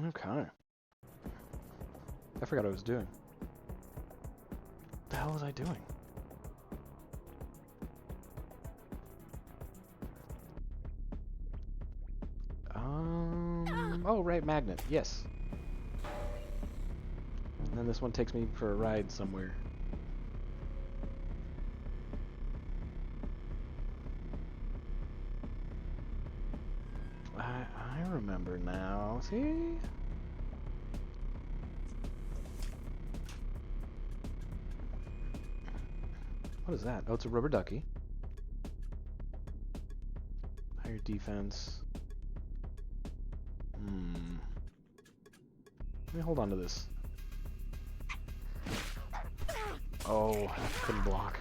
Okay. I forgot what I was doing. What the hell was I doing? Oh, right, magnet. Yes. And then this one takes me for a ride somewhere. I remember now. See? What is that? Oh, it's a rubber ducky. Higher defense. Let me hold on to this. Oh, I couldn't block.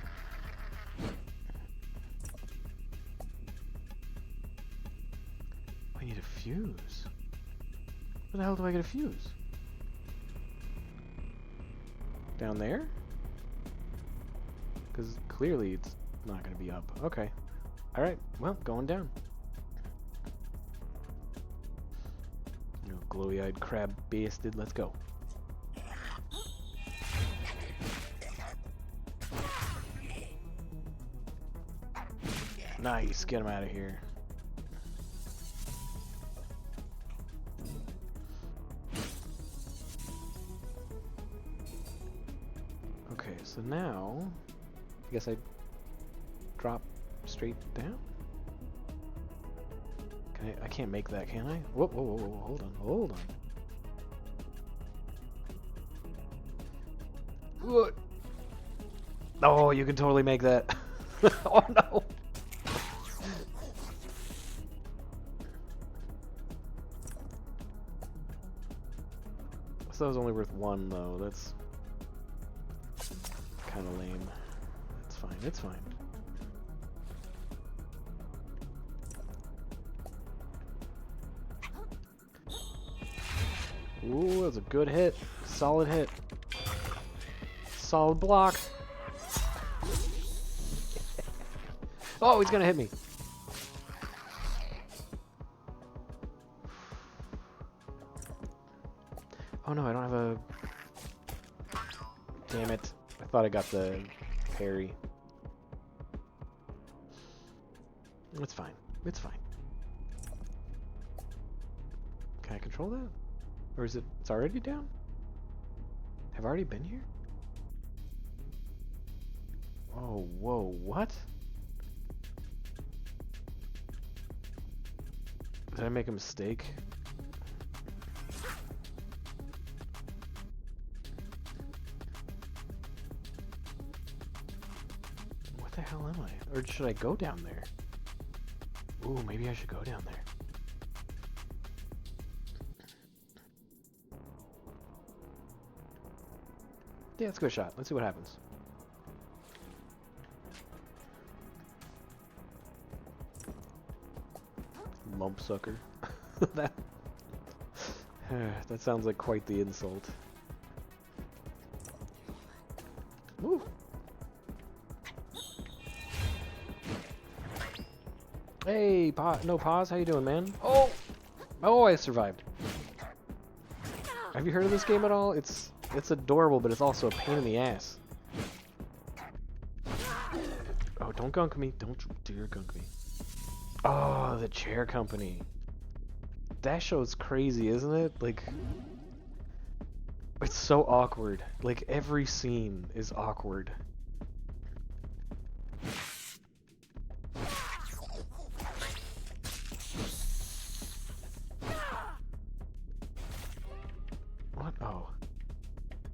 I need a fuse. Where the hell do I get a fuse? Down there? Because clearly it's not going to be up. Okay. Alright, well, going down. You know, glowy-eyed crab bastard, let's go. Nice, get him out of here. Okay, so now I guess I drop straight down? I can't make that, can I? Whoa, whoa, whoa, whoa, hold on, hold on. What? Oh, you can totally make that. Oh no! So that was only worth one though, that's kind of lame. It's fine, it's fine. Ooh, that's a good hit. Solid hit. Solid block. Oh, he's gonna hit me. Oh no, I don't have a... Damn it. I thought I got the parry. It's fine. It's fine. Can I control that? Or is it... It's already down? Have I already been here? Oh, whoa, what? Did I make a mistake? What the hell am I? Or should I go down there? Ooh, maybe I should go down there. Yeah, let's go shot. Let's see what happens. Lump sucker. that that sounds like quite the insult. Woo. Hey, no pause. How you doing, man? Oh, oh, I survived. Have you heard of this game at all? It's adorable, but it's also a pain in the ass. Oh, don't gunk me. Don't you dare gunk me. Oh, the chair company. That show's crazy, isn't it? Like, it's so awkward. Like, every scene is awkward. What? Oh.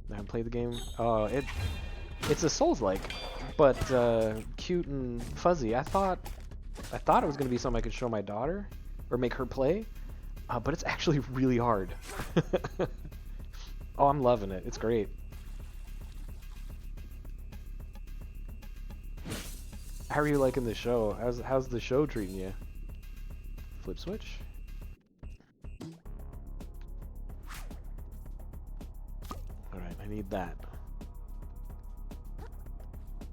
I haven't played the game. Oh, it's a Souls-like, but cute and fuzzy. I thought it was gonna be something I could show my daughter or make her play, but it's actually really hard. Oh, I'm loving it. It's great. How are you liking the show? How's the show treating you? Flip switch? Alright, I need that.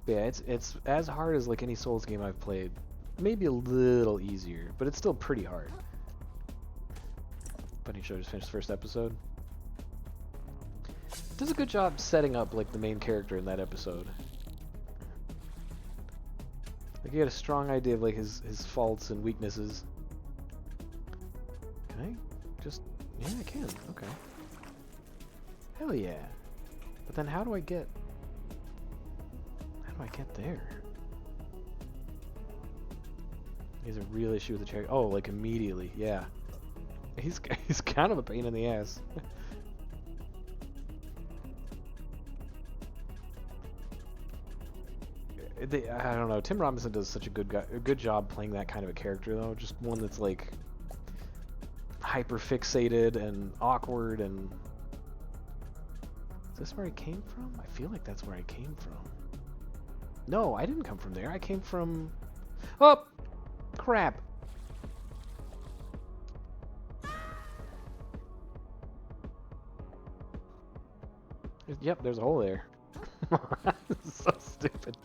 Yeah, it's as hard as like any Souls game I've played. Maybe a little easier, but it's still pretty hard. Funny show, just finished the first episode. Does a good job setting up like the main character in that episode. Like you get a strong idea of like his faults and weaknesses. Can I just... Yeah, I can. Okay. Hell yeah. But then how do I get... How do I get there? He has a real issue with the chair. Oh, like immediately. Yeah. He's kind of a pain in the ass. I don't know. Tim Robinson does such a good job playing that kind of a character, though. Just one that's like hyper fixated and awkward. And is this where I came from? I feel like that's where I came from. No, I didn't come from there. I came from... Oh, crap. Yep, there's a hole there. This is so stupid.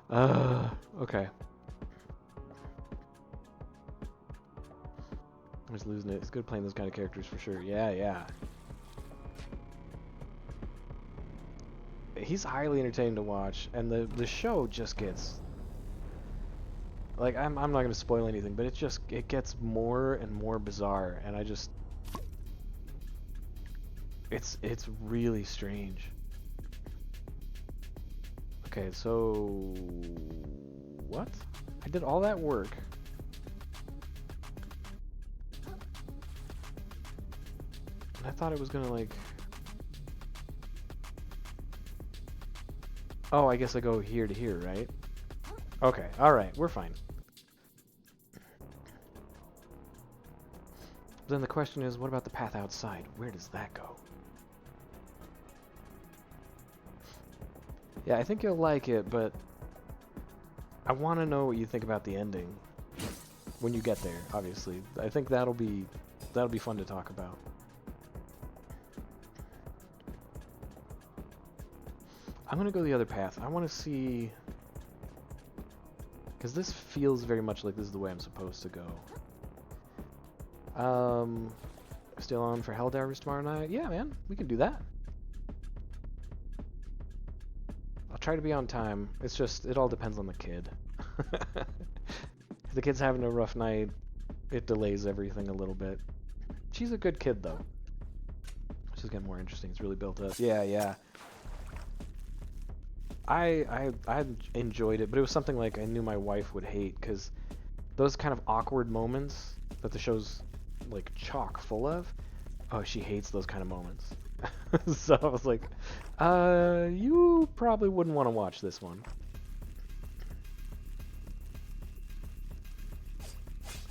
Okay. I'm just losing it. It's good playing those kind of characters for sure. Yeah, yeah. He's highly entertaining to watch, and the show just gets... Like, I'm not going to spoil anything, but it gets more and more bizarre, and I just... It's really strange. Okay, so... What? I did all that work. And I thought it was gonna, like... Oh, I guess I go here to here, right? Okay, alright, we're fine. Then the question is, what about the path outside? Where does that go? Yeah, I think you'll like it, but I want to know what you think about the ending when you get there, obviously. I think that'll be fun to talk about. I'm going to go the other path. I want to see... Because this feels very much like this is the way I'm supposed to go. Still on for Helldivers tomorrow night? Yeah, man, we can do that. I'll try to be on time. It's just, it all depends on the kid. If the kid's having a rough night, it delays everything a little bit. She's a good kid, though. Which is getting more interesting. It's really built up. Yeah, yeah. I enjoyed it, but it was something like I knew my wife would hate, because those kind of awkward moments that the show's like chock full of, oh, she hates those kind of moments. So I was like, you probably wouldn't want to watch this one.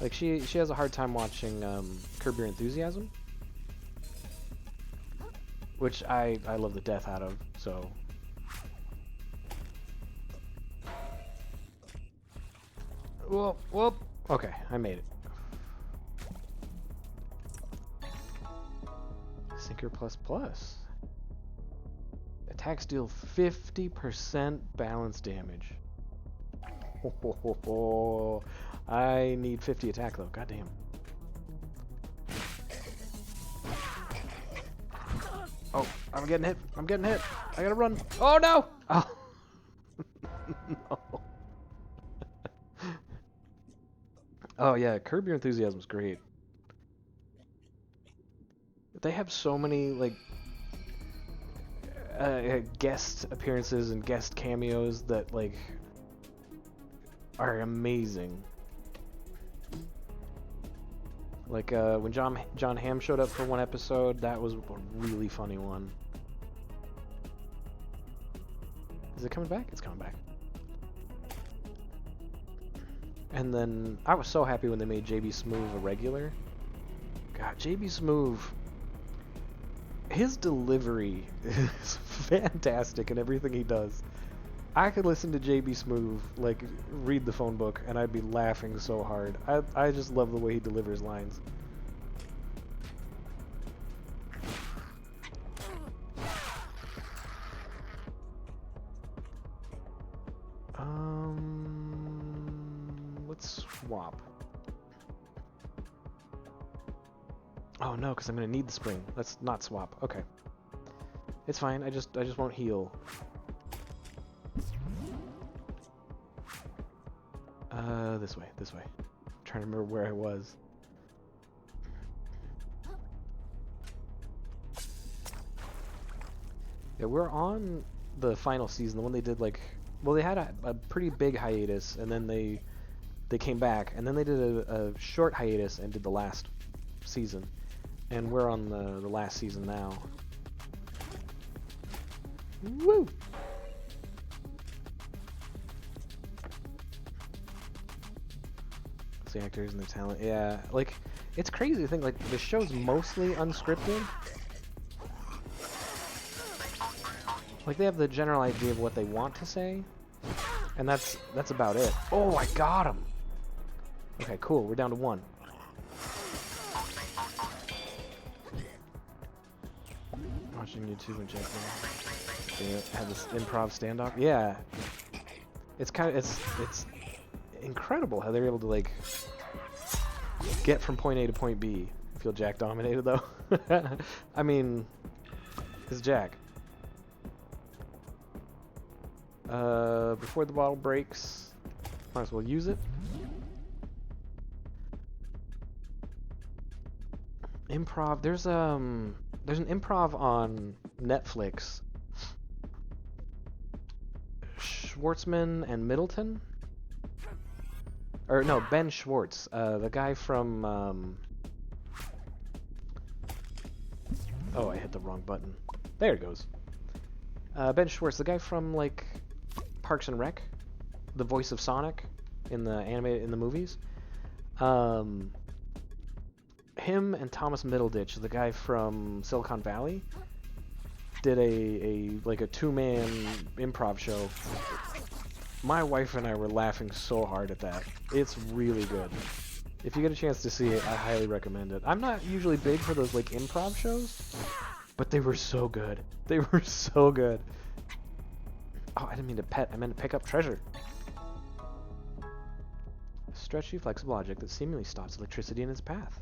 Like she has a hard time watching Curb Your Enthusiasm, which I love the death out of, so... Whoop, whoop. Okay, I made it. Sinker plus plus. Attacks deal 50% balance damage. Oh, I need 50 attack though, goddamn. Oh, I'm getting hit. I'm getting hit. I gotta run. Oh no! Oh. No. Oh yeah, Curb Your Enthusiasm is great. They have so many like guest appearances and guest cameos that like are amazing. Like when John Hamm showed up for one episode, that was a really funny one. Is it coming back? It's coming back. And then I was so happy when they made JB Smoove a regular. God, JB Smoove, his delivery is fantastic in everything he does. I could listen to JB Smoove, like, read the phone book, and I'd be laughing so hard. I just love the way he delivers lines. Let's swap. Oh no, because I'm gonna need the spring. Let's not swap. Okay. It's fine. I just won't heal. This way. This way. I'm trying to remember where I was. Yeah, we're on the final season, the one they did like, well, they had a pretty big hiatus, and then they came back, and then they did a short hiatus and did the last season, and we're on the last season now. Woo! The actors and their talent, yeah, like it's crazy to think like the show's mostly unscripted. Like they have the general idea of what they want to say, and that's about it. Oh, I got him. Okay, cool. We're down to 1. Watching YouTube and checking. They have this improv standoff. Yeah, it's it's incredible how they're able to like get from point A to point B. I feel Jack dominated though. I mean, it's Jack. Before the bottle breaks, might as well use it. Improv. There's an improv on Netflix. Schwartzman and Middleton. Or no, Ben Schwartz, the guy from. Oh, I hit the wrong button. There it goes. Ben Schwartz, the guy from like Parks and Rec, the voice of Sonic in the movies. Him and Thomas Middleditch, the guy from Silicon Valley, did a 2-man improv show. My wife and I were laughing so hard at that. It's really good. If you get a chance to see it, I highly recommend it. I'm not usually big for those like improv shows, but they were so good. They were so good. Oh, I didn't mean to pet. I meant to pick up treasure. A stretchy, flexible object that seemingly stops electricity in its path.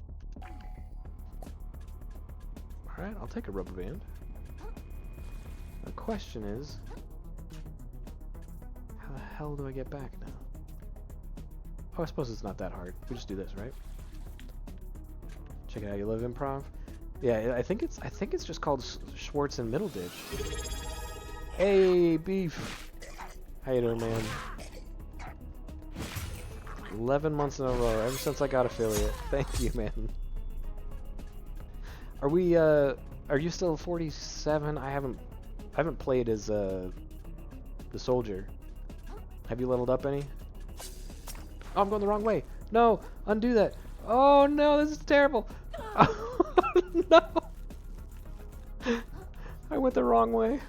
Alright, I'll take a rubber band. The question is, how the hell do I get back now? Oh, I suppose it's not that hard. We just do this, right? Check it out. You love improv? Yeah, I think it's just called Schwartz and Middleditch. Hey, Beef. How you doing, man? 11 months in a row, ever since I got affiliate. Thank you, man. Are you still 47? I haven't played as the soldier. Have you leveled up any? Oh, I'm going the wrong way. No, undo that. Oh no, this is terrible. Oh, no. I went the wrong way.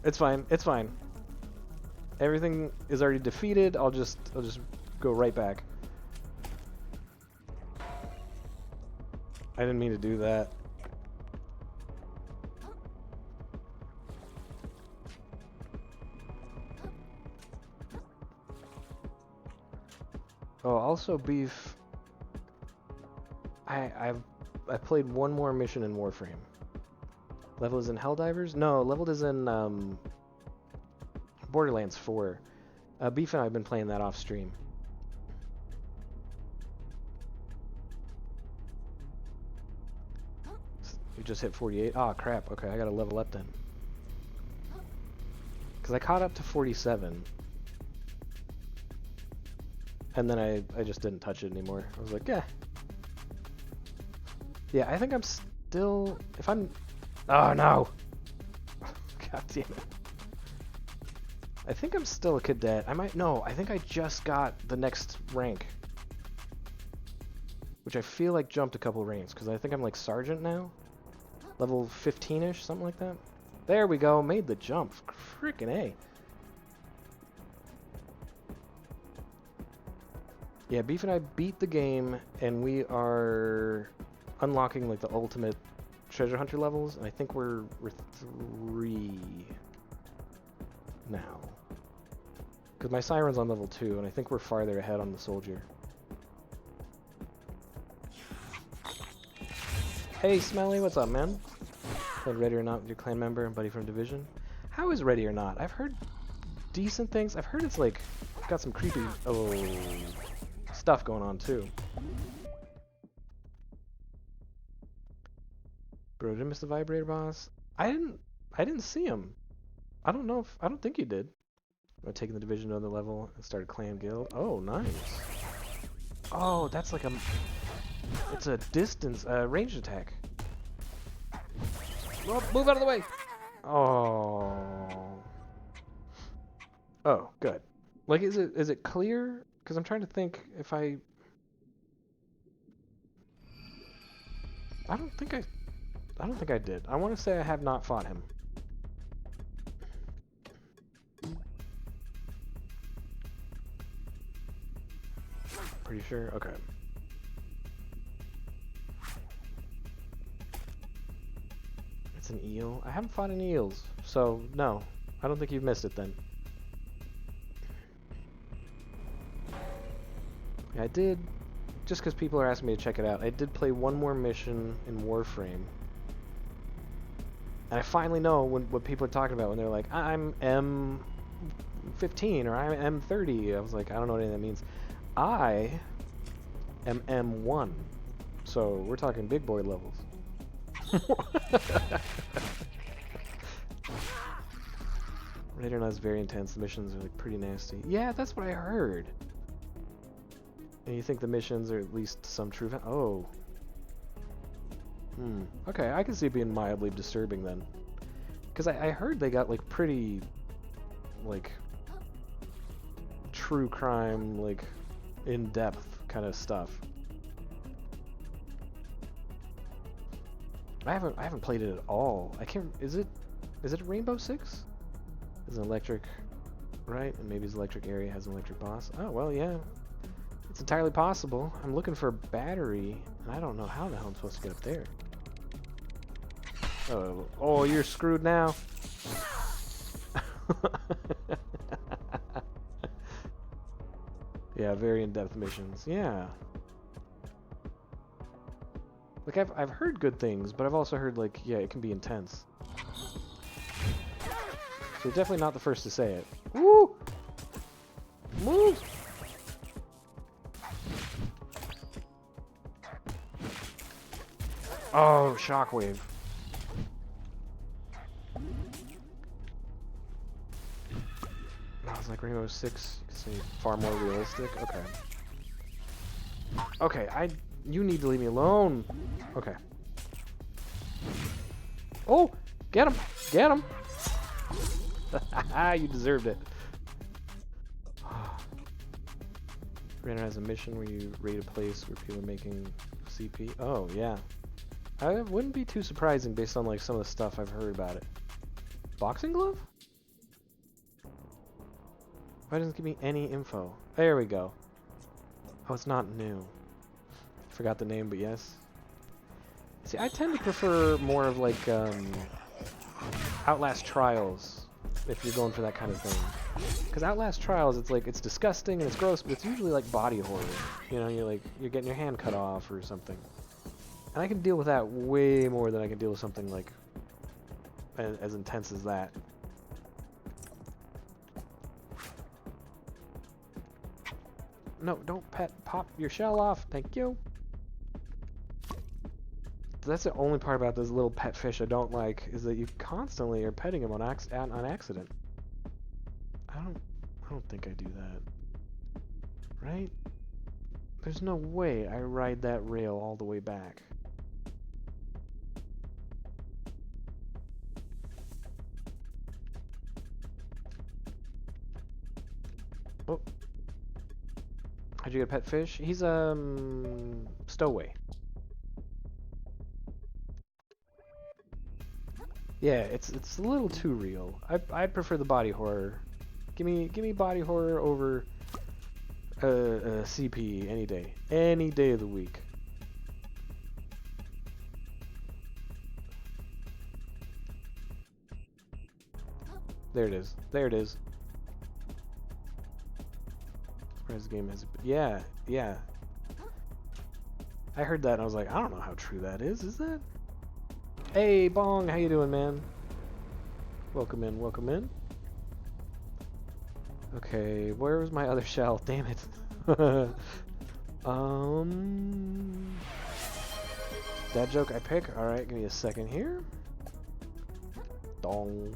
It's fine. It's fine. Everything is already defeated. I'll just go right back. I didn't mean to do that. Oh, also Beef. I played one more mission in Warframe. Level is in Helldivers? No, leveled is in Borderlands 4. Beef and I have been playing that off stream. We just hit 48. Ah, crap. Okay, I gotta level up then. Because I caught up to 47. And then I just didn't touch it anymore. I was like, yeah. Yeah, I think I'm still... If I'm... Oh, no! God damn it. I think I'm still a cadet. I might... No, I think I just got the next rank. Which I feel like jumped a couple ranks, because I think I'm like sergeant now. Level 15-ish, something like that. There we go, made the jump. Frickin' A. Yeah, Beef and I beat the game, and we are unlocking like the ultimate treasure hunter levels, and I think we're 3 now. Because my siren's on level 2, and I think we're farther ahead on the soldier. Hey, Smelly, what's up, man? Played Ready or Not with your clan member and buddy from Division. How is Ready or Not? I've heard decent things. I've heard it's like got some creepy stuff going on too. Bro, did I miss the vibrator boss? I didn't see him. I don't think he did. I'm taking the Division to another level and started clan guild. Oh, nice. Oh, that's like it's a distance ranged attack. Oh, move out of the way. Oh. Oh, good. Like, is it clear? Because I'm trying to think if I don't think I did. I want to say I have not fought him. Pretty sure. Okay. It's an eel. I haven't fought any eels, so no. I don't think you've missed it then. I did, just because people are asking me to check it out, I did play one more mission in Warframe. And I finally know what people are talking about when they're like, I'm M15 or I'm M30. I was like, I don't know what any of that means. I am M1. So we're talking big boy levels. Radar Not is very intense. The missions are like pretty nasty. Yeah, that's what I heard. And you think the missions are at least some true... Oh. Okay, I can see it being mildly disturbing then. Because I heard they got like pretty... like... true crime, like... in-depth kind of stuff. I haven't played it at all. I can't... Is it Rainbow Six? It's an electric... Right? And maybe his electric area has an electric boss. Oh, well, yeah. It's entirely possible. I'm looking for a battery, and I don't know how the hell I'm supposed to get up there. Oh, you're screwed now. Yeah, very in-depth missions. Yeah. Like, I've heard good things, but I've also heard, like, yeah, it can be intense. So you're definitely not the first to say it. Woo! Move! Oh, shockwave. I was like, Rainbow Six seems far more realistic. Okay. Okay, you need to leave me alone. Okay. Oh, get him! Get him! You deserved it. Random has a mission where you raid a place where people are making CP. Oh, yeah. It wouldn't be too surprising based on like some of the stuff I've heard about it. Boxing glove? Why doesn't it give me any info? There we go. Oh, it's not new. Forgot the name, but yes. See, I tend to prefer more of like Outlast Trials if you're going for that kind of thing. Because Outlast Trials, it's like, it's disgusting and it's gross, but it's usually like body horror. You know, you're getting your hand cut off or something. And I can deal with that way more than I can deal with something like as intense as that. No, don't pop your shell off. Thank you. That's the only part about this little pet fish I don't like, is that you constantly are petting him on accident. I don't think I do that. Right? There's no way I ride that rail all the way back. Oh. How'd you get a pet fish? He's stowaway. Yeah, it's a little too real. I'd prefer the body horror. Give me body horror over CP any day. Any day of the week. There it is. There it is. Surprise, the game has... Yeah, yeah. I heard that and I was like, I don't know how true that is. Is that? Hey, Bong, how you doing, man? Welcome in, welcome in. Okay, where was my other shell? Damn it. That joke I pick. All right, give me a second here. Dong.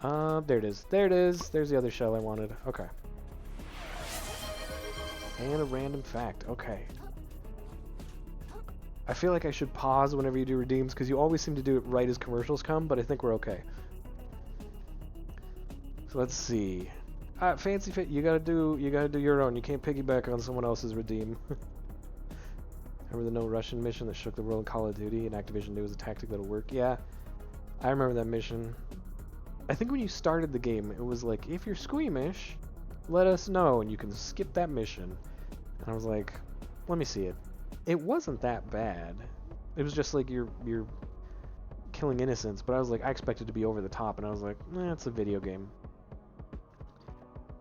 There it is. There it is. There's the other shell I wanted. Okay. And a random fact. Okay. I feel like I should pause whenever you do redeems because you always seem to do it right as commercials come, but I think we're okay. So let's see. Fancy Fit, you gotta do your own. You can't piggyback on someone else's redeem. Remember the no Russian mission that shook the world in Call of Duty and Activision knew it was a tactic that'll work? Yeah, I remember that mission. I think when you started the game, it was like, if you're squeamish, let us know, and you can skip that mission. And I was like, let me see it. It wasn't that bad. It was just like you're killing innocents, but I was like, I expected to be over the top, and I was like, it's a video game.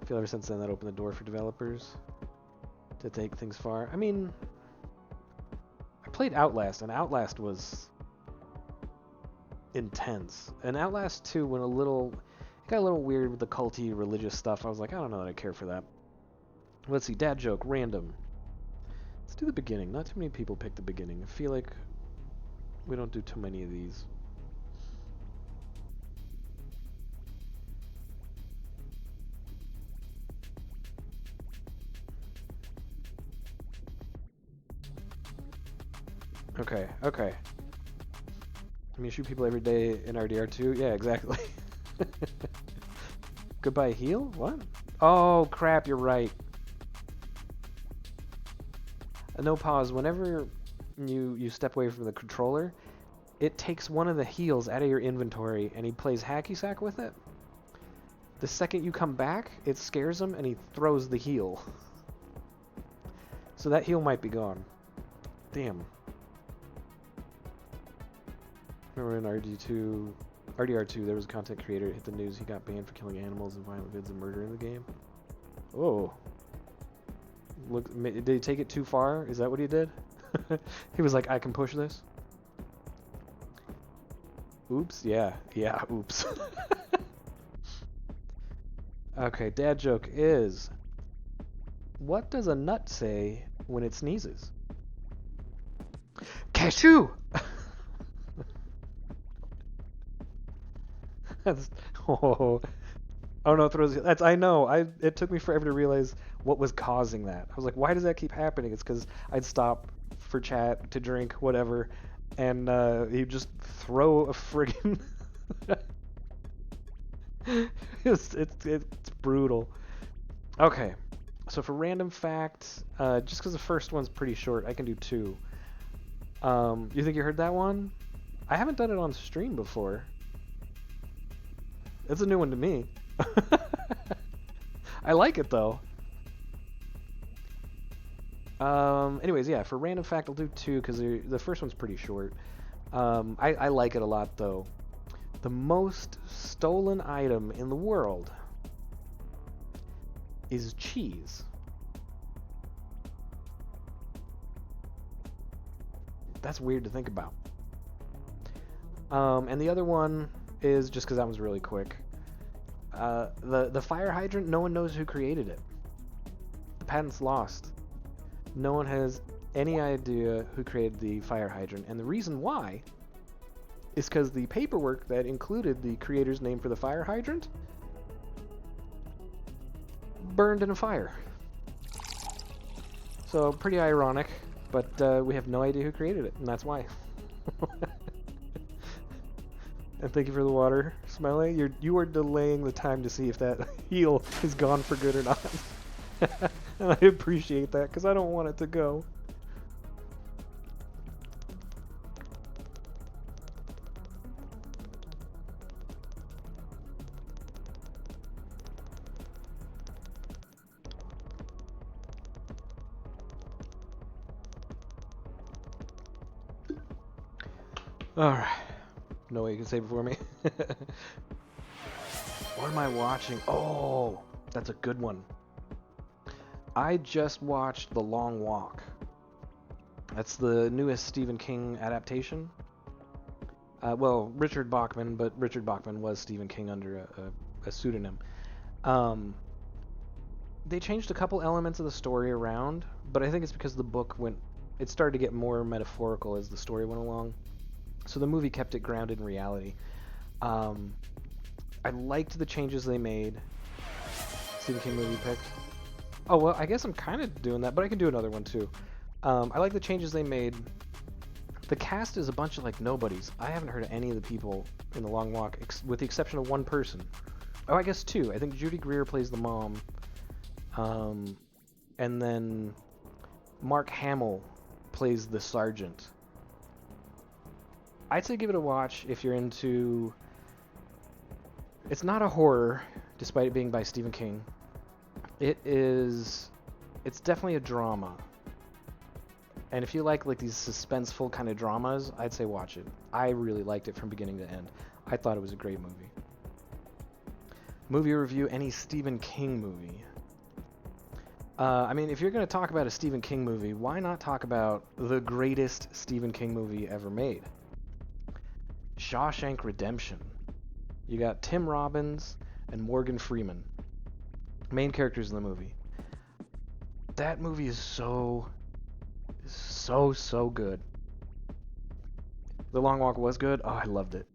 I feel ever since then that opened the door for developers to take things far. I mean, I played Outlast, and Outlast was intense. And Outlast 2 went it got a little weird with the culty religious stuff. I was like, I don't know that I care for that. Let's see, dad joke, random. Let's do the beginning. Not too many people pick the beginning. I feel like we don't do too many of these. Okay, okay. I mean, shoot people every day in RDR2? Yeah, exactly. Goodbye heal? What? Oh, crap, you're right. No pause. Whenever you step away from the controller, it takes one of the heals out of your inventory, and he plays hacky sack with it. The second you come back, it scares him, and he throws the heal. So that heal might be gone. Damn. Remember in RDR2, there was a content creator hit the news. He got banned for killing animals and violent vids and murder in the game. Oh. Look, did he take it too far? Is that what he did? He was like, I can push this. Oops, yeah, oops. Okay, dad joke is, what does a nut say when it sneezes? Cashew! That's, oh no, I know. It took me forever to realize what was causing that. I was like, why does that keep happening? It's because I'd stop for chat, to drink, whatever, and he'd just throw a friggin' it's brutal. Okay, so for random fact, just because the first one's pretty short, I can do two. You think you heard that one? I haven't done it on stream before. It's a new one to me. I like it though. Anyways, yeah, for random fact, I'll do two because the first one's pretty short. I like it a lot though. The most stolen item in the world is cheese. That's weird to think about. And the other one is just because that one's really quick. The fire hydrant, no one knows who created it. The patent's lost. No one has any idea who created the fire hydrant, and the reason why is because the paperwork that included the creator's name for the fire hydrant burned in a fire. So pretty ironic, but we have no idea who created it, and that's why. And thank you for the water, Smiley. You are delaying the time to see if that heal is gone for good or not. And I appreciate that, because I don't want it to go. Alright. No way you can save it for me. What am I watching? Oh, that's a good one. I just watched The Long Walk. That's the newest Stephen King adaptation. Well, Richard Bachman, but Richard Bachman was Stephen King under a pseudonym. They changed a couple elements of the story around, but I think it's because the book it started to get more metaphorical as the story went along. So the movie kept it grounded in reality. I liked the changes they made. Stephen King movie picked. Oh, well, I guess I'm kind of doing that, but I can do another one too. I like the changes they made. The cast is a bunch of like nobodies. I haven't heard of any of the people in The Long Walk, with the exception of one person. Oh, I guess two. I think Judy Greer plays the mom. And then Mark Hamill plays the sergeant. I'd say give it a watch if you're into... It's not a horror, despite it being by Stephen King. It's definitely a drama. And if you like these suspenseful kind of dramas, I'd say watch it. I really liked it from beginning to end. I thought it was a great movie. Movie review, any Stephen King movie. I mean, if you're going to talk about a Stephen King movie, why not talk about the greatest Stephen King movie ever made? Shawshank Redemption. You got Tim Robbins and Morgan Freeman, main characters in the movie. That movie is so good. The Long Walk was good. Oh, I loved it.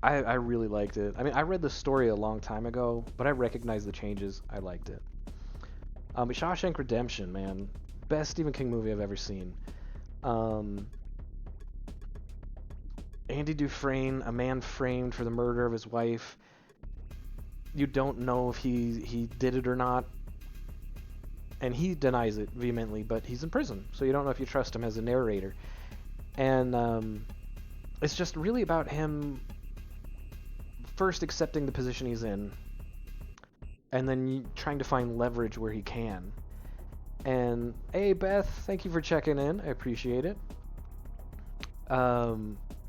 I really liked it. I mean, I read the story a long time ago, but I recognized the changes. I liked it. But Shawshank Redemption, man, best Stephen King movie I've ever seen. Andy Dufresne, a man framed for the murder of his wife. You don't know if he did it or not. And he denies it vehemently, but he's in prison, so you don't know if you trust him as a narrator. And it's just really about him first accepting the position he's in, and then trying to find leverage where he can. And hey, Beth, thank you for checking in. I appreciate it.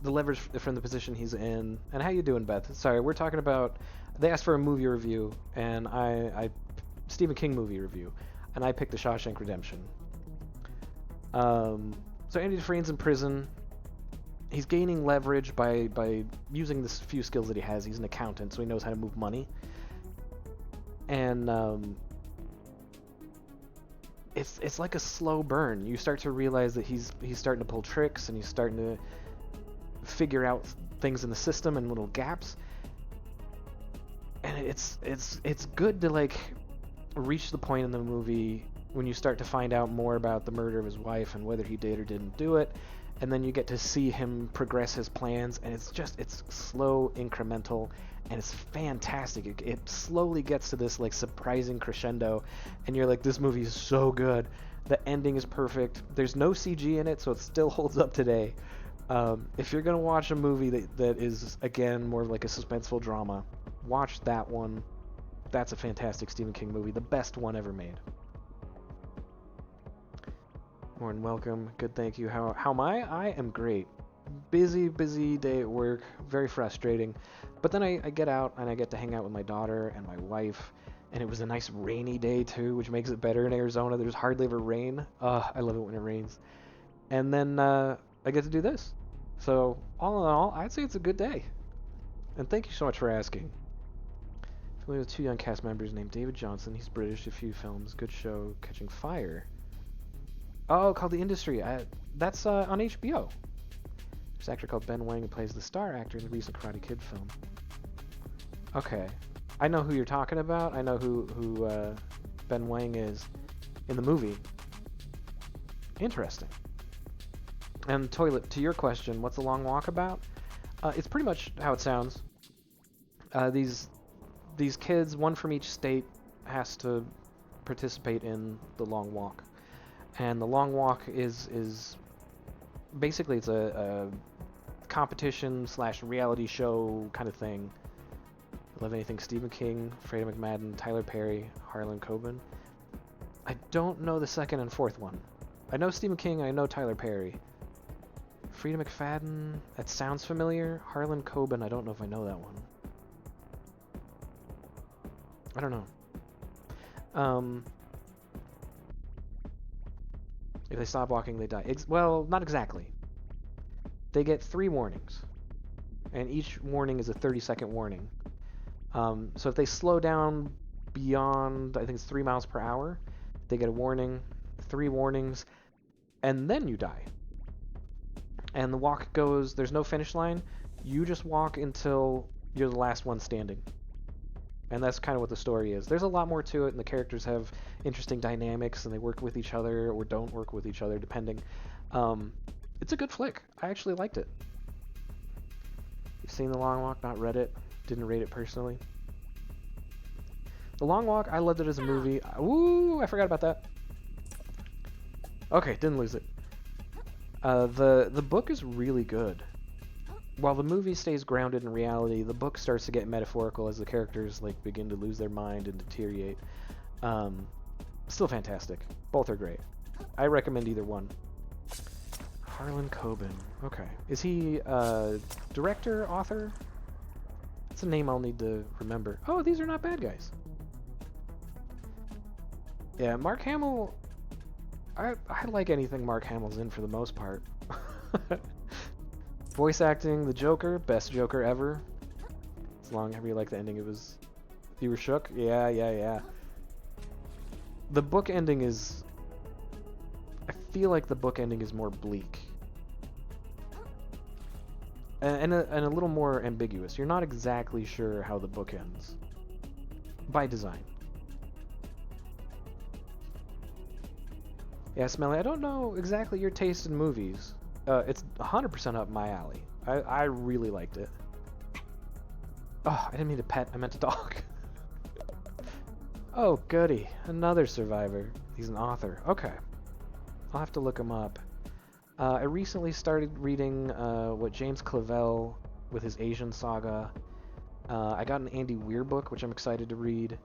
The leverage from the position he's in. And how you doing, Beth? Sorry, we're talking about... They asked for a movie review, and I Stephen King movie review, and I picked The Shawshank Redemption. So Andy Dufresne's in prison. He's gaining leverage by using the few skills that he has. He's an accountant, so he knows how to move money. And it's like a slow burn. You start to realize that he's starting to pull tricks, and he's starting to figure out things in the system and little gaps. And it's good to reach the point in the movie when you start to find out more about the murder of his wife and whether he did or didn't do it, and then you get to see him progress his plans, and it's slow, incremental, and it's fantastic. It slowly gets to this surprising crescendo, and you're like, this movie is so good. The ending is perfect. There's no CG in it, so it still holds up today. If you're gonna watch a movie that is, again, more like a suspenseful drama, watch that one. That's a fantastic Stephen King movie, the best one ever made. More than welcome. Good, thank you. How am I? I am great. Busy day at work. Very frustrating. But then I get out and I get to hang out with my daughter and my wife. And it was a nice rainy day too, which makes it better in Arizona. There's hardly ever rain. I love it when it rains. And then I get to do this. So all in all, I'd say it's a good day. And thank you so much for asking. Familiar with two young cast members named David Johnson. He's British, a few films. Good show, Catching Fire. Oh, called The Industry. That's on HBO. There's an actor called Ben Wang who plays the star actor in the recent Karate Kid film. Okay. I know who you're talking about. I know who Ben Wang is in the movie. Interesting. And Toilet, to your question, what's The Long Walk about? It's pretty much how it sounds. These kids, one from each state, has to participate in the Long Walk. And the Long Walk is basically it's a competition / reality show kind of thing. I love anything Stephen King, Freddie McMadden, Tyler Perry, Harlan Coben. I don't know the second and fourth one. I know Stephen King, I know Tyler Perry. Freddie McFadden, that sounds familiar. Harlan Coben, I don't know if I know that one. I don't know. Um, if they stop walking, they die. Well, not exactly. They get 3 warnings, and each warning is a 30-second warning. So if they slow down beyond, I think it's 3 miles per hour, they get a warning, 3 warnings, and then you die. And the walk goes, there's no finish line. You just walk until you're the last one standing. And that's kind of what the story is. There's a lot more to it, and the characters have interesting dynamics, and they work with each other or don't work with each other, depending. It's a good flick. I actually liked it. You've seen The Long Walk, not read it. Didn't rate it personally. The Long Walk, I loved it as a movie. Ooh, I forgot about that. Okay, didn't lose it. The book is really good. While the movie stays grounded in reality, the book starts to get metaphorical as the characters like begin to lose their mind and deteriorate. Still fantastic. Both are great. I recommend either one. Harlan Coben. Okay. Is he director, author? That's a name I'll need to remember. Oh, these are not bad guys. Yeah, Mark Hamill... I like anything Mark Hamill's in for the most part. Voice acting, the Joker, best Joker ever. As long as you like the ending, it was... You were shook? Yeah. The book ending is... I feel like the book ending is more bleak. And a little more ambiguous. You're not exactly sure how the book ends. By design. Yeah, Smelly, I don't know exactly your taste in movies. It's 100% up my alley. I really liked it. Oh, I didn't mean to pet, I meant to dog. Oh, goody. Another survivor. He's an author. Okay. I'll have to look him up. I recently started reading what James Clavell with his Asian saga. I got an Andy Weir book, which I'm excited to read.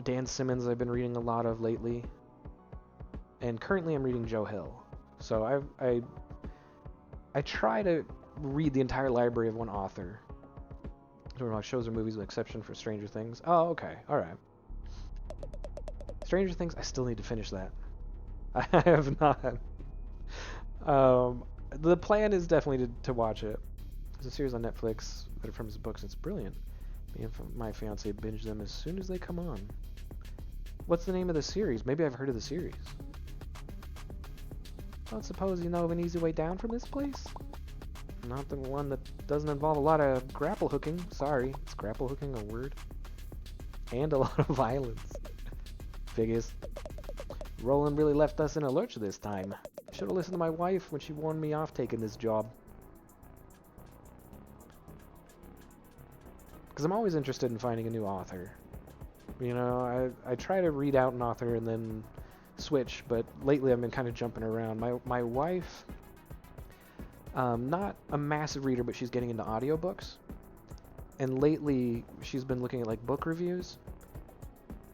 Dan Simmons I've been reading a lot of lately. And currently I'm reading Joe Hill. So I try to read the entire library of one author. I don't know, shows or movies with exception for Stranger Things. Oh, okay. Alright. Stranger Things, I still need to finish that. I have not. The plan is definitely to watch it. There's a series on Netflix that are from his books. It's brilliant. Me and my fiance binge them as soon as they come on. What's the name of the series? Maybe I've heard of the series. Don't suppose you know of an easy way down from this place? Not the one that doesn't involve a lot of grapple hooking. Sorry, is grapple hooking a word? And a lot of violence. Figures. Roland really left us in a lurch this time. Should have listened to my wife when she warned me off taking this job. Because I'm always interested in finding a new author. You know, I try to read out an author and then switch, but lately I've been kind of jumping around. My wife, not a massive reader, but she's getting into audiobooks. And lately she's been looking at like book reviews.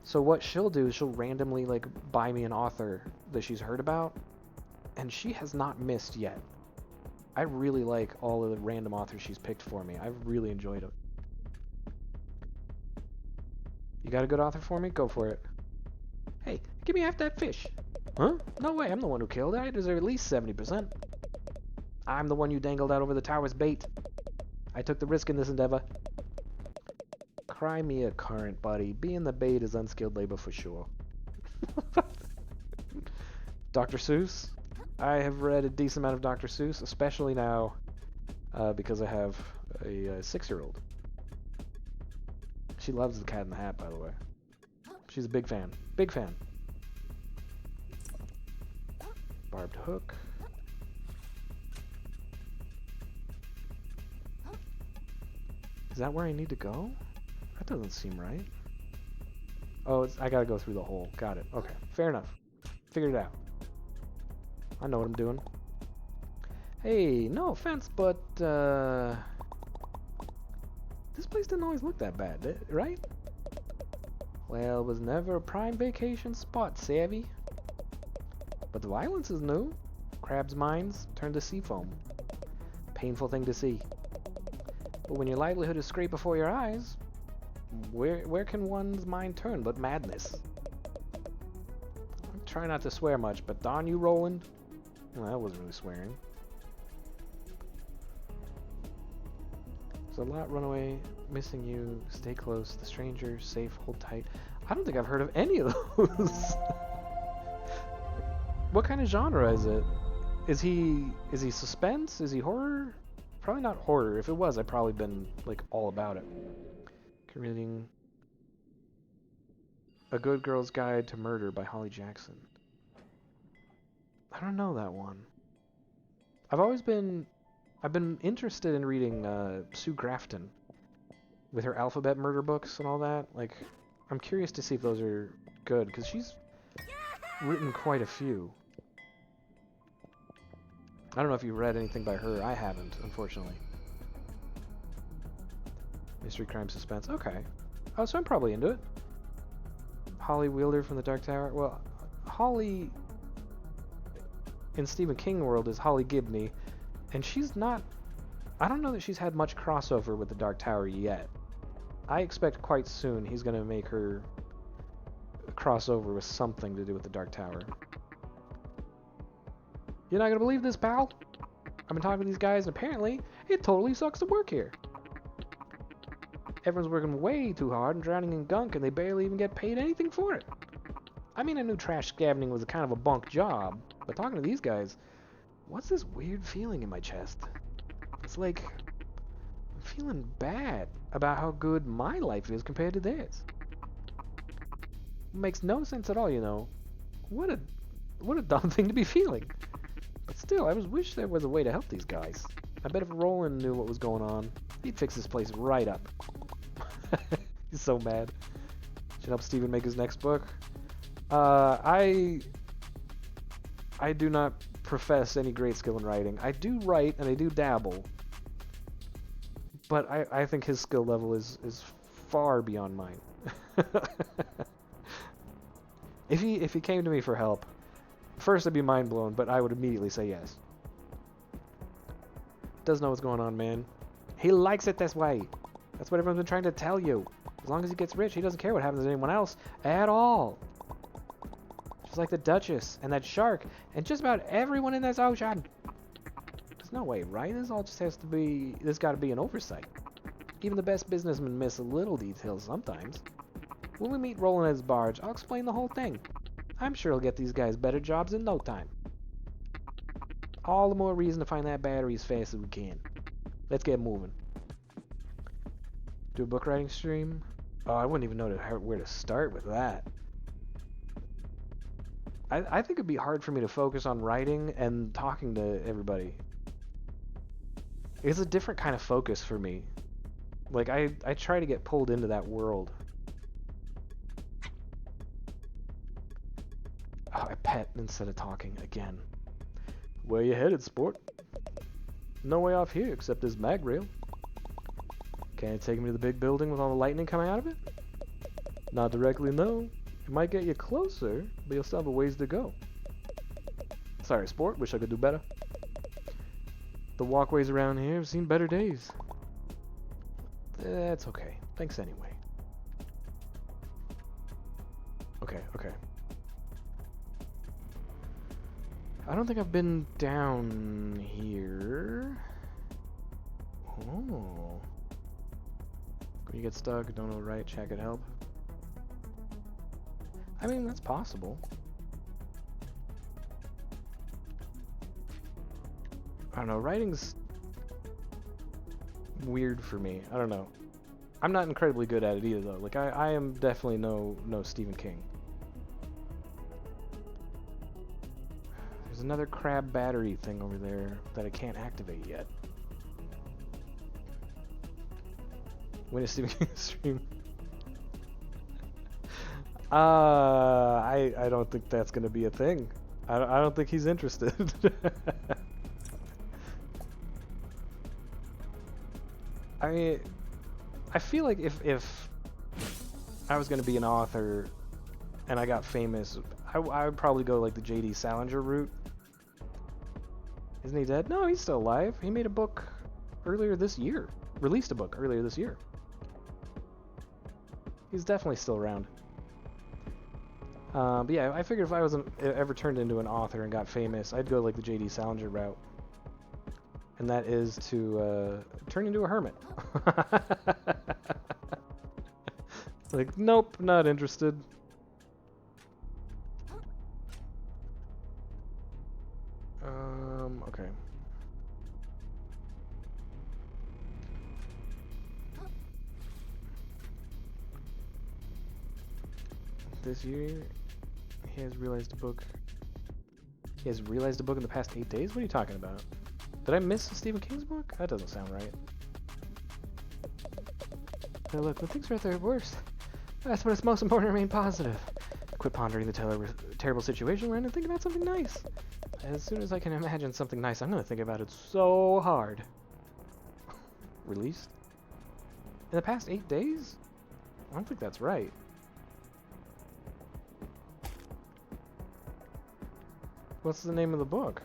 So what she'll do is she'll randomly like buy me an author that she's heard about, and she has not missed yet. I really like all of the random authors she's picked for me. I've really enjoyed it. You got a good author for me? Go for it. Hey, give me half that fish. Huh? No way, I'm the one who killed it. I deserve at least 70%. I'm the one you dangled out over the tower's bait. I took the risk in this endeavor. Cry me a current, buddy. Being the bait is unskilled labor for sure. Dr. Seuss. I have read a decent amount of Dr. Seuss, especially now because I have a 6-year-old. She loves The Cat in the Hat, by the way. She's a big fan. Big fan. Barbed hook. Is that where I need to go? That doesn't seem right. Oh, I gotta go through the hole. Got it. Okay, fair enough. Figured it out. I know what I'm doing. Hey, no offense, but this place didn't always look that bad, right? Well, it was never a prime vacation spot, savvy. But the violence is new. Crabs' minds turn to sea foam. Painful thing to see. But when your livelihood is scraped before your eyes, Where can one's mind turn but madness? I'm trying not to swear much, but darn you, Roland. Well, that wasn't really swearing. There's a lot. Run away. Missing you. Stay close. The stranger. Safe. Hold tight. I don't think I've heard of any of those. What kind of genre is it? Is he suspense? Is he horror? Probably not horror. If it was, I'd probably been like all about it. Reading A Good Girl's Guide to Murder by Holly Jackson. I don't know that one. I've been interested in reading Sue Grafton with her alphabet murder books and all that. Like, I'm curious to see if those are good, because she's written quite a few. I don't know if you've read anything by her. I haven't, unfortunately. Mystery, crime, suspense. Okay. Oh, so I'm probably into it. Holly Wheeler from the Dark Tower. Well, Holly in Stephen King world is Holly Gibney, and she's not... I don't know that she's had much crossover with the Dark Tower yet. I expect quite soon he's going to make her crossover with something to do with the Dark Tower. You're not gonna believe this, pal? I've been talking to these guys, and apparently, it totally sucks to work here. Everyone's working way too hard and drowning in gunk, and they barely even get paid anything for it. I mean, I knew trash scavenging was a kind of a bunk job, but talking to these guys, what's this weird feeling in my chest? It's like, I'm feeling bad about how good my life is compared to theirs. It makes no sense at all, you know. What a dumb thing to be feeling. But still, I wish there was a way to help these guys. I bet if Roland knew what was going on, he'd fix this place right up. He's so mad. Should help Steven make his next book. I do not profess any great skill in writing. I do write and I do dabble, but I think his skill level is far beyond mine. If he came to me for help, first I'd be mind blown, but I would immediately say yes. Doesn't know what's going on, man. He likes it this way. That's what everyone's been trying to tell you. As long as he gets rich, he doesn't care what happens to anyone else at all. Just like the Duchess and that shark and just about everyone in this ocean. There's no way, right? This all just has to be... There's got to be an oversight. Even the best businessmen miss little details sometimes. When we meet Roland at his barge, I'll explain the whole thing. I'm sure he'll get these guys better jobs in no time. All the more reason to find that battery as fast as we can. Let's get moving. Do a book writing stream? Oh, I wouldn't even know where to start with that. I think it'd be hard for me to focus on writing and talking to everybody. It's a different kind of focus for me. Like, I try to get pulled into that world. Oh, I pet instead of talking again. Where you headed, sport? No way off here except this mag rail. Can it take me to the big building with all the lightning coming out of it? Not directly, no. It might get you closer, but you'll still have a ways to go. Sorry, sport. Wish I could do better. The walkways around here have seen better days. That's okay. Thanks anyway. Okay. I don't think I've been down here. Oh. When you get stuck, don't know right, chat could help. I mean, that's possible. I don't know, writing's weird for me. I don't know. I'm not incredibly good at it either, though. Like, I am definitely no Stephen King. There's another crab battery thing over there that I can't activate yet. When is Stephen King stream? I don't think that's gonna be a thing. I don't think he's interested. I mean, I feel like if I was gonna be an author and I got famous, I would probably go like the J.D. Salinger route. Isn't he dead? No, he's still alive. He made a book earlier this year. Released a book earlier this year. He's definitely still around. But yeah, I figured if I wasn't ever turned into an author and got famous, I'd go like the J.D. Salinger route. And that is to turn into a hermit. Like, nope, not interested. Okay. This year, he has realized a book. He has realized a book in the past 8 days? What are you talking about? Did I miss Stephen King's book? That doesn't sound right. Now look, when things are at their worst, that's when it's most important to remain positive. Quit pondering the terrible situation we're in and think about something nice. As soon as I can imagine something nice, I'm going to think about it so hard. Released? In the past 8 days? I don't think that's right. What's the name of the book?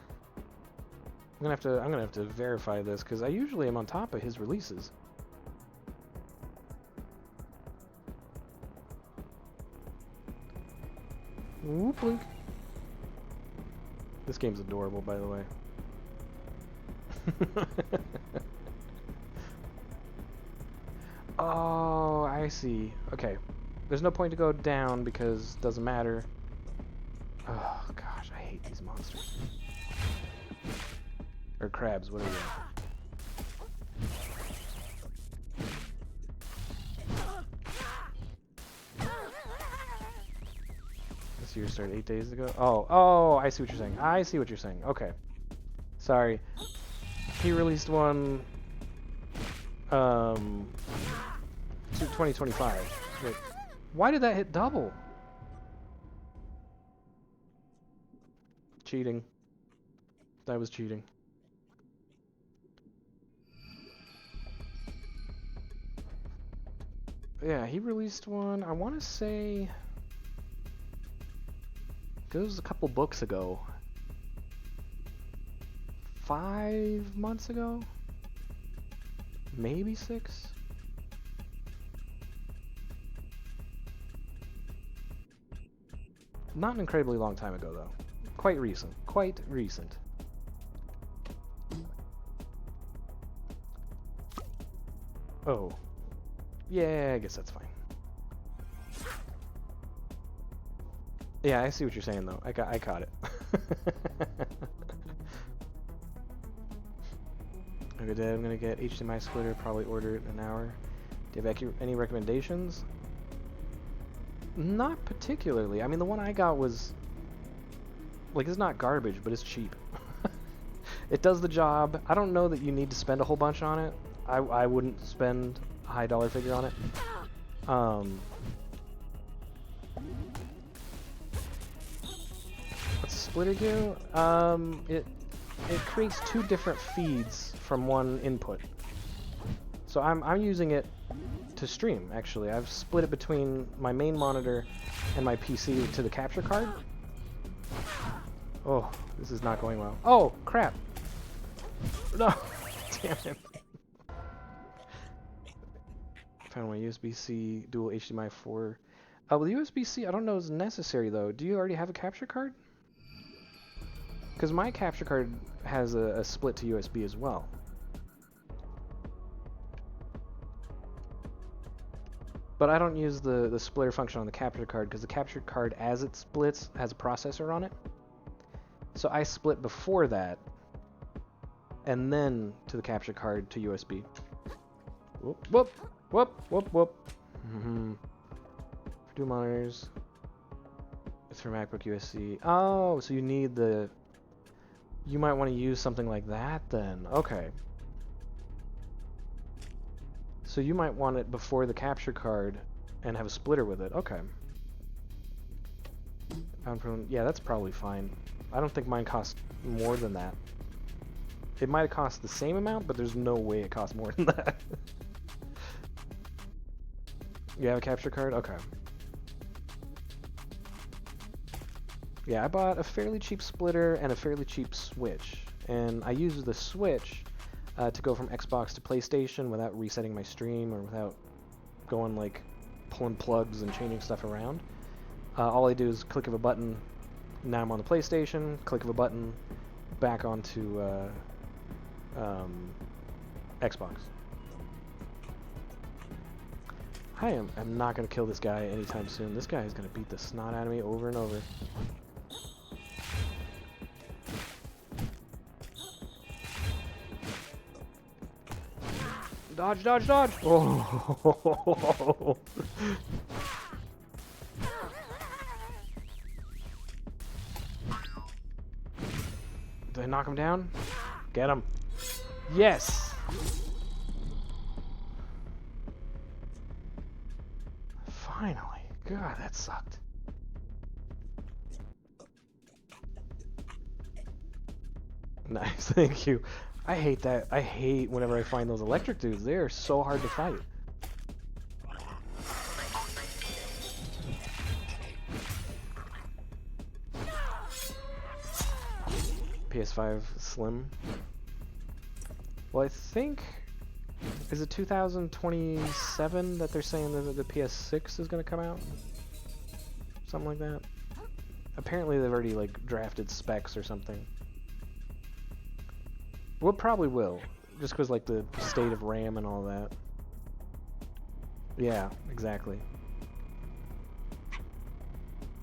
I'm gonna have to verify this because I usually am on top of his releases. Whoop, blink. This game's adorable, by the way. Oh, I see. Okay. There's no point to go down because it doesn't matter. Oh, gosh, I hate these monsters. Or crabs, whatever they are. This year started 8 days ago? Oh, I see what you're saying. I see what you're saying. Okay. Sorry. He released one, 2025. Wait, why did that hit double? Cheating. That was cheating. Yeah, he released one, I want to say, it was a couple books ago. 5 months ago? Maybe 6? Not an incredibly long time ago, though. Quite recent. Quite recent. Oh. Yeah, I guess that's fine. Yeah, I see what you're saying, though. I caught it. Okay, Dad, I'm gonna get HDMI splitter, probably order it in an hour. Do you have any recommendations? Not particularly. I mean, the one I got was, like, it's not garbage, but it's cheap. It does the job. I don't know that you need to spend a whole bunch on it. I wouldn't spend a high dollar figure on it. What's a splitter do? It creates 2 different feeds from one input. So I'm using it to stream, actually. I've split it between my main monitor and my PC to the capture card. Oh, this is not going well. Oh, crap. No, damn it. Found my USB-C dual HDMI 4. Well, USB-C I don't know is necessary, though. Do you already have a capture card? Because my capture card has a split to USB as well. But I don't use the splitter function on the capture card because the capture card, as it splits, has a processor on it. So I split before that, and then to the capture card to USB. Whoop, whoop, whoop, whoop, whoop. For dual monitors, it's for MacBook USB. Oh, so you need the... You might want to use something like that then. Okay. So you might want it before the capture card and have a splitter with it. Okay. Yeah, that's probably fine. I don't think mine costs more than that. It might have cost the same amount, but there's no way it costs more than that. You have a capture card? Okay. Yeah, I bought a fairly cheap splitter and a fairly cheap Switch. And I used the Switch to go from Xbox to PlayStation without resetting my stream or without going, like, pulling plugs and changing stuff around. All I do is click of a button. Now I'm on the PlayStation. Click of a button, back onto Xbox. I'm not gonna kill this guy anytime soon. This guy is gonna beat the snot out of me over and over. Dodge, dodge, dodge! Oh! Did I knock him down? Get him! Yes! Finally. God, that sucked. Nice, thank you. I hate that. I hate whenever I find those electric dudes. They are so hard to fight. PS5 Slim. Well, I think... Is it 2027 that they're saying that the PS6 is going to come out? Something like that. Apparently they've already, like, drafted specs or something. Well, probably will. Just because, like, the state of RAM and all that. Yeah, exactly.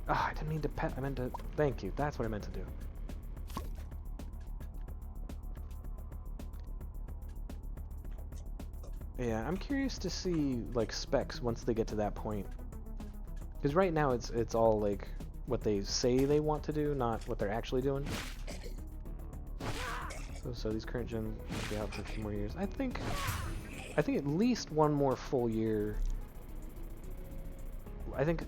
Ah, I didn't mean to pet. I meant to... Thank you. That's what I meant to do. Yeah, I'm curious to see, like, specs once they get to that point. Because right now it's all, like, what they say they want to do, not what they're actually doing. So these current gen will be out for a few more years. I think at least one more full year. I think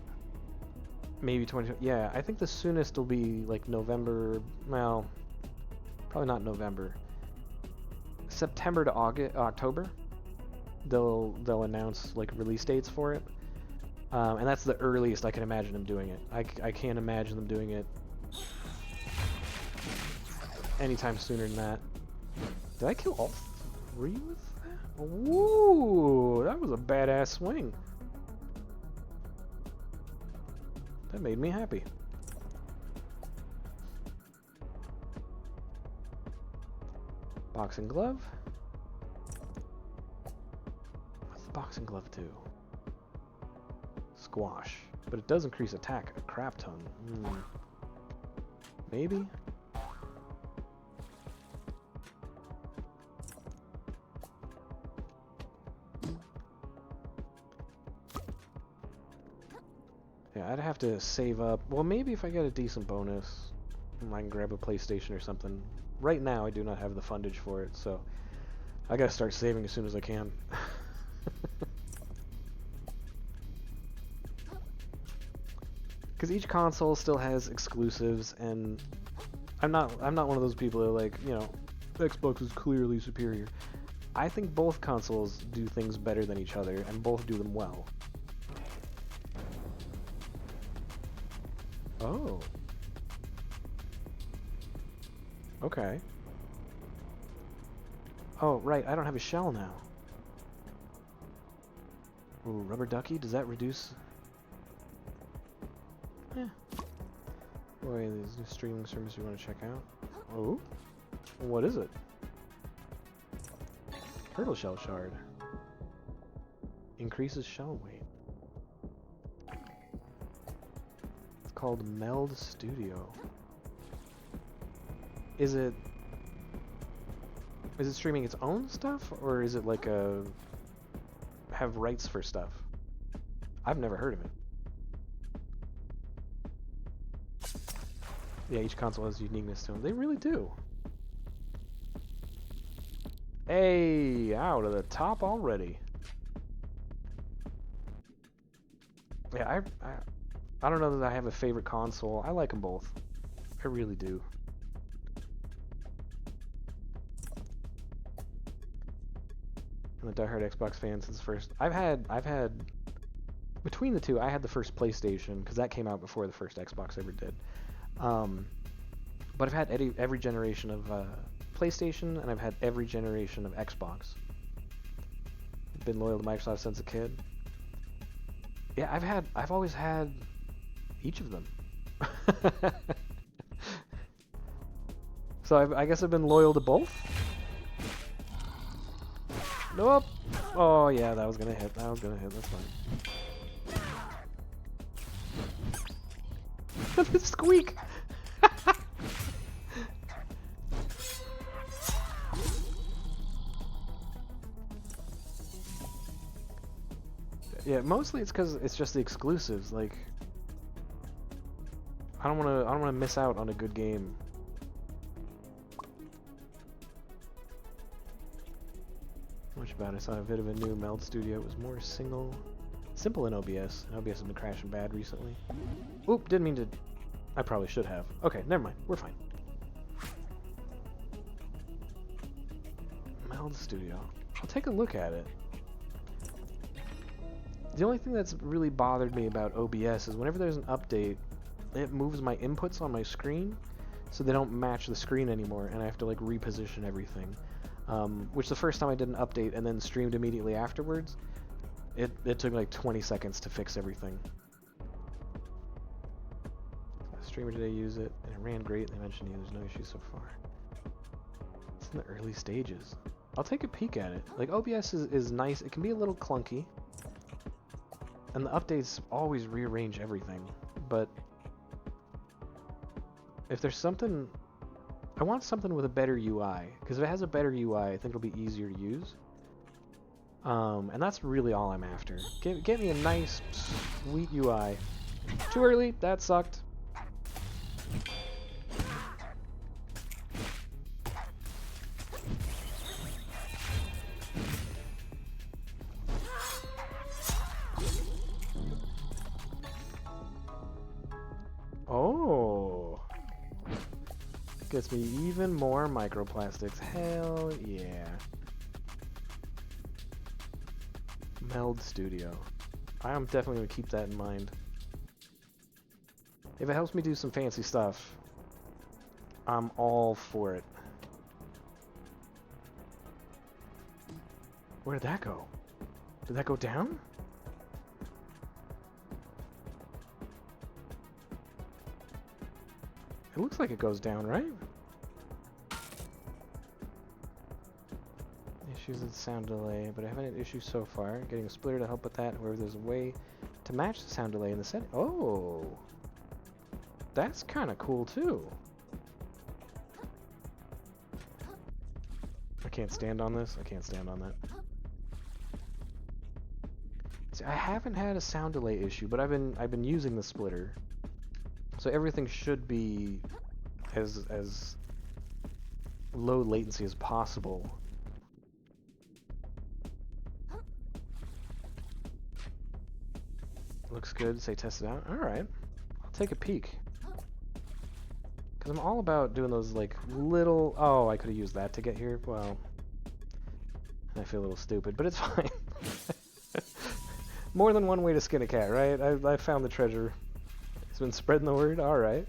maybe 20. Yeah, I think the soonest will be like November. Well, probably not November. September to October. They'll announce like release dates for it, and that's the earliest I can imagine them doing it. I can't imagine them doing it anytime sooner than that. Did I kill all three with that? Ooh, that was a badass swing. That made me happy. Boxing glove. What's the boxing glove do? Squash. But it does increase attack a crap ton. Maybe? Yeah, I'd have to save up. Well, maybe if I get a decent bonus, I can grab a PlayStation or something. Right now, I do not have the fundage for it, so I gotta start saving as soon as I can. Because each console still has exclusives, and I'm not one of those people that are like, you know, Xbox is clearly superior. I think both consoles do things better than each other, and both do them well. Oh. Okay. Oh, right, I don't have a shell now. Ooh, rubber ducky, does that reduce... Yeah. Boy, these new streaming services you want to check out. Oh? What is it? Turtle shell shard. Increases shell weight. It's called Meld Studio. Is it streaming its own stuff, or is it like a have rights for stuff? I've never heard of it. Yeah, each console has uniqueness to them. They really do. Hey, out of the top already. Yeah, I don't know that I have a favorite console. I like them both. I really do. I'm a diehard Xbox fan since first. I've had between the two. I had the first PlayStation because that came out before the first Xbox ever did. But I've had every generation of PlayStation, and I've had every generation of Xbox. Been loyal to Microsoft since a kid. Yeah, I've always had each of them. So I guess I've been loyal to both? Nope. Oh yeah, that was gonna hit. That was gonna hit. That's fine. The squeak! Yeah, mostly it's because it's just the exclusives. Like, I don't wanna miss out on a good game. Much about it. I saw a bit of a new Meld Studio. It was more simple in OBS. OBS has been crashing bad recently. Oop, didn't mean to. I probably should have. Okay, never mind. We're fine. Meld Studio. I'll take a look at it. The only thing that's really bothered me about OBS is whenever there's an update, it moves my inputs on my screen so they don't match the screen anymore, and I have to like reposition everything. Which the first time I did an update and then streamed immediately afterwards, it took me like 20 seconds to fix everything. A streamer today used it, and it ran great. They mentioned there's no issues so far. It's in the early stages. I'll take a peek at it. Like, OBS is nice. It can be a little clunky, and the updates always rearrange everything. But if there's something... I want something with a better UI, because if it has a better UI, I think it'll be easier to use. And that's really all I'm after. Get me a nice, sweet UI. Too early, that sucked. Oh. Gets me even more microplastics. Hell yeah. Meld Studio. I am definitely going to keep that in mind. If it helps me do some fancy stuff, I'm all for it. Where did that go? Did that go down? It looks like it goes down, right? Issues with sound delay, but I haven't had issues so far. Getting a splitter to help with that, where there's a way to match the sound delay in the setting. Oh! That's kind of cool, too. I can't stand on this. I can't stand on that. See, I haven't had a sound delay issue, but I've been using the splitter. So everything should be as low latency as possible. Looks good. Say test it out. Alright. I'll take a peek. Because I'm all about doing those like little... Oh, I could have used that to get here. Well, I feel a little stupid, but it's fine. More than one way to skin a cat, right? I found the treasure. It's been spreading the word? Alright.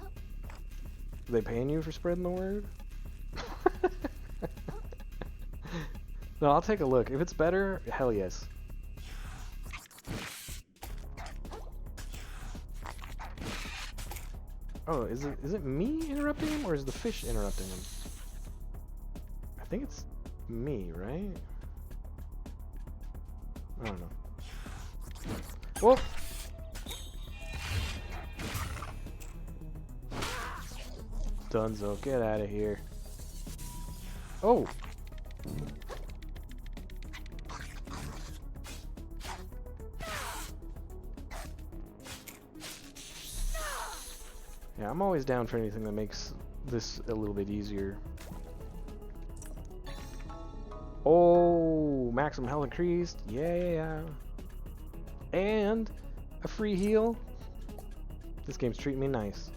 Are they paying you for spreading the word? No, I'll take a look. If it's better, hell yes. Oh, is it me interrupting him, or is the fish interrupting him? I think it's me, right? I don't know. Whoa! Dunzo, get out of here. Oh! Yeah, I'm always down for anything that makes this a little bit easier. Oh, maximum health increased. Yeah. And a free heal. This game's treating me nice.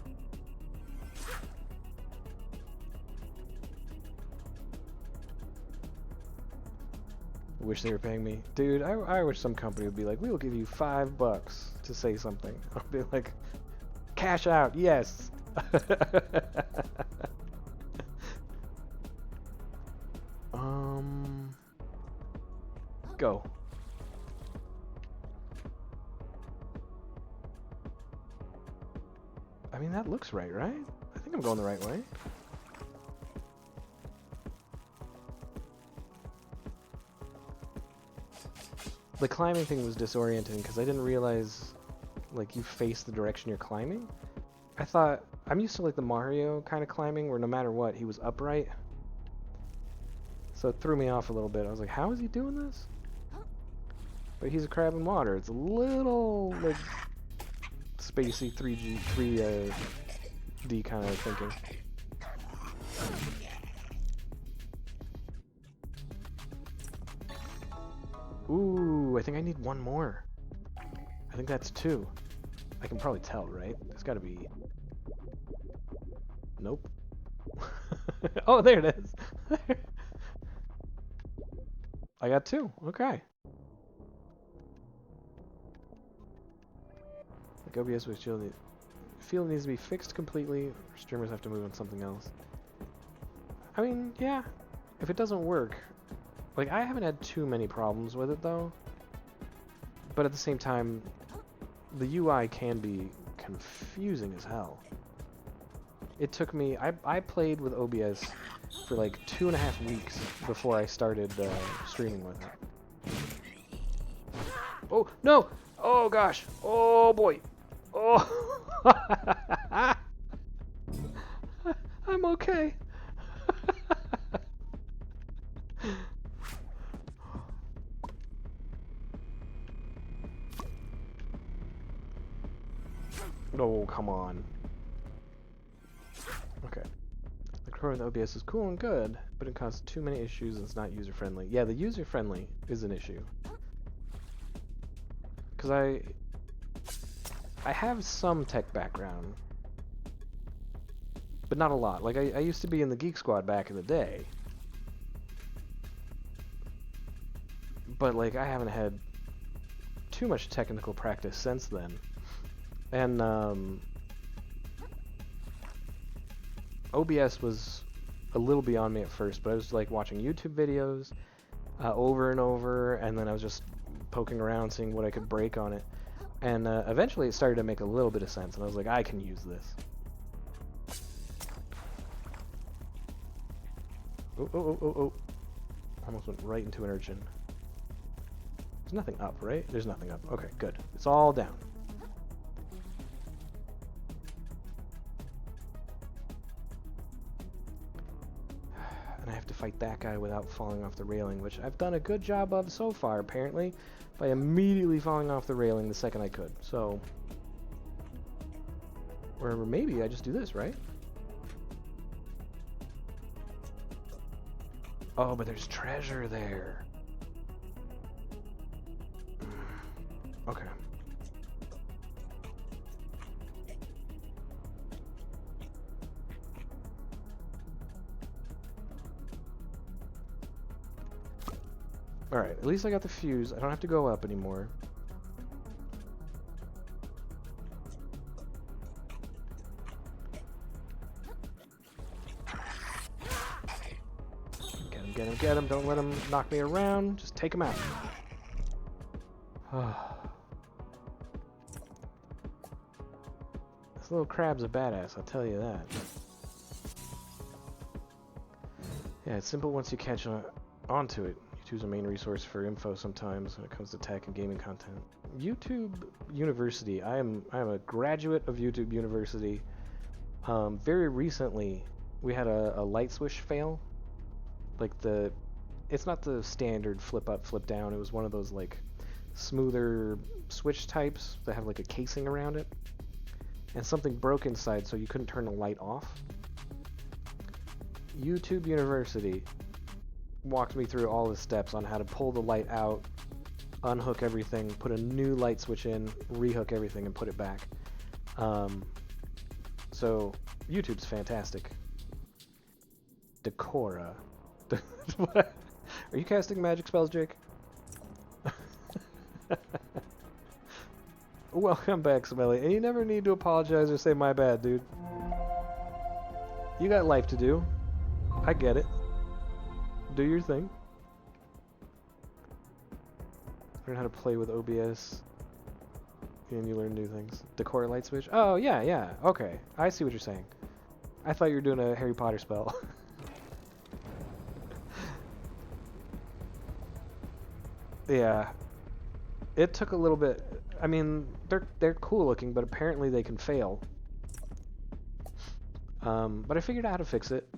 Wish they were paying me. Dude, I wish some company would be like, we will give you $5 to say something. I'll be like, cash out, yes. Go. I mean, that looks right, right? I think I'm going the right way. The climbing thing was disorienting because I didn't realize, like, you face the direction you're climbing. I thought, I'm used to, like, the Mario kind of climbing where no matter what, he was upright. So it threw me off a little bit. I was like, how is he doing this? But he's a crab in water. It's a little, like, spacey 3D kind of thinking. Ooh, I think I need one more. I think that's 2. I can probably tell, right? There's gotta be... Nope. Oh, there it is. I got 2. Okay. Like OBS with shield. Field needs to be fixed completely, or streamers have to move on something else. I mean, yeah. If it doesn't work, like I haven't had too many problems with it though. But at the same time, the UI can be confusing as hell. It took me, I played with OBS for like 2.5 weeks before I started streaming with it. Oh, no! Oh gosh! Oh boy! Oh! I'm okay. Oh, come on. Okay. The core with OBS is cool and good, but it causes too many issues and it's not user-friendly. Yeah, the user-friendly is an issue. Because I have some tech background, but not a lot. Like, I used to be in the Geek Squad back in the day. But, like, I haven't had too much technical practice since then. And, OBS was a little beyond me at first, but I was, like, watching YouTube videos over and over, and then I was just poking around, seeing what I could break on it. And eventually it started to make a little bit of sense, and I was like, I can use this. Oh, oh, oh, oh, oh. Almost went right into an urchin. There's nothing up, right? There's nothing up. Okay, good. It's all down. And I have to fight that guy without falling off the railing, which I've done a good job of so far, apparently, by immediately falling off the railing the second I could. So, or maybe I just do this, right? Oh, but there's treasure there. Okay. Alright, at least I got the fuse. I don't have to go up anymore. Get him, get him, get him. Don't let him knock me around. Just take him out. This little crab's a badass, I'll tell you that. Yeah, it's simple once you catch onto it. YouTube's a main resource for info sometimes when it comes to tech and gaming content. YouTube University. I am a graduate of YouTube University. Very recently, we had a light switch fail. Like it's not the standard flip up, flip down. It was one of those like smoother switch types that have like a casing around it. And something broke inside, so you couldn't turn the light off. YouTube University walked me through all the steps on how to pull the light out, unhook everything, put a new light switch in, rehook everything, and put it back. So YouTube's fantastic. Decora. What? Are you casting magic spells, Jake? Welcome back, Smelly. And you never need to apologize or say my bad, dude. You got life to do. I get it. Do your thing. Learn how to play with OBS. And you learn new things. Decor light switch? Oh, yeah, yeah. Okay. I see what you're saying. I thought you were doing a Harry Potter spell. Yeah. It took a little bit. I mean, they're cool looking, but apparently they can fail. But I figured out how to fix it,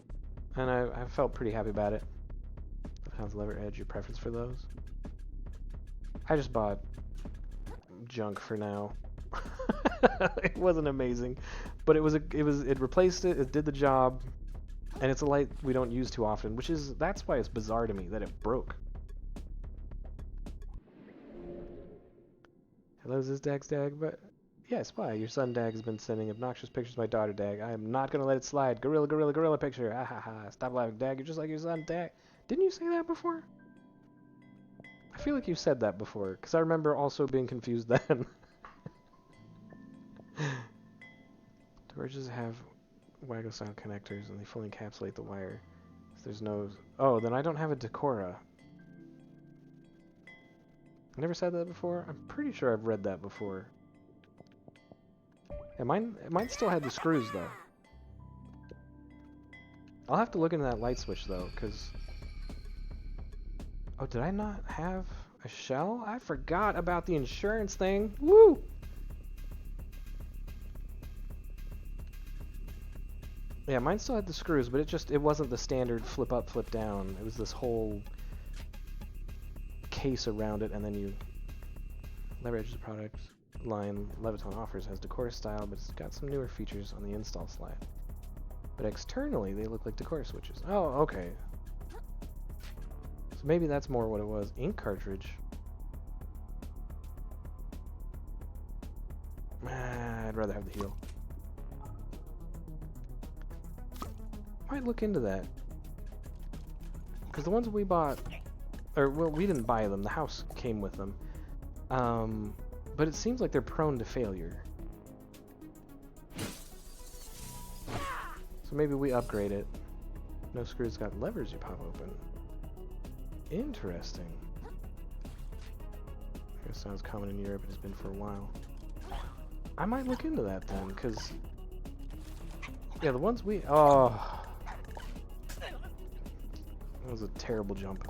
and I felt pretty happy about it. How's lever edge your preference for those? I just bought junk for now. It wasn't amazing, but it replaced it. It did the job, and it's a light we don't use too often, that's why it's bizarre to me that it broke. Hello, is this Dag's Dag? But yes, why? Your son Dag has been sending obnoxious pictures of my daughter Dag. I am not gonna let it slide. Gorilla picture. Ah ha ha. Stop laughing, Dag. You're just like your son Dag. Didn't you say that before? I feel like you said that before, because I remember also being confused then. Torches have Wago style connectors and they fully encapsulate the wire. So there's no... Oh, then I don't have a Decora. I never said that before? I'm pretty sure I've read that before. Yeah, mine still had the screws, though. I'll have to look into that light switch, though, because... Oh, did I not have a shell? I forgot about the insurance thing. Woo! Yeah, mine still had the screws, but it wasn't the standard flip up, flip down. It was this whole case around it, and then you leverage the product line Leviton offers has Decor style, but it's got some newer features on the install slide. But externally, they look like Decor switches. Oh, okay. So maybe that's more what it was. Ink cartridge. I'd rather have the heel. Might look into that. Because the ones we bought... Or, well, we didn't buy them. The house came with them. But it seems like they're prone to failure. So maybe we upgrade it. No screws got levers you pop open. Interesting. I guess sounds common in Europe. It has been for a while. I might look into that then, because... Yeah, the ones we... Oh... That was a terrible jump.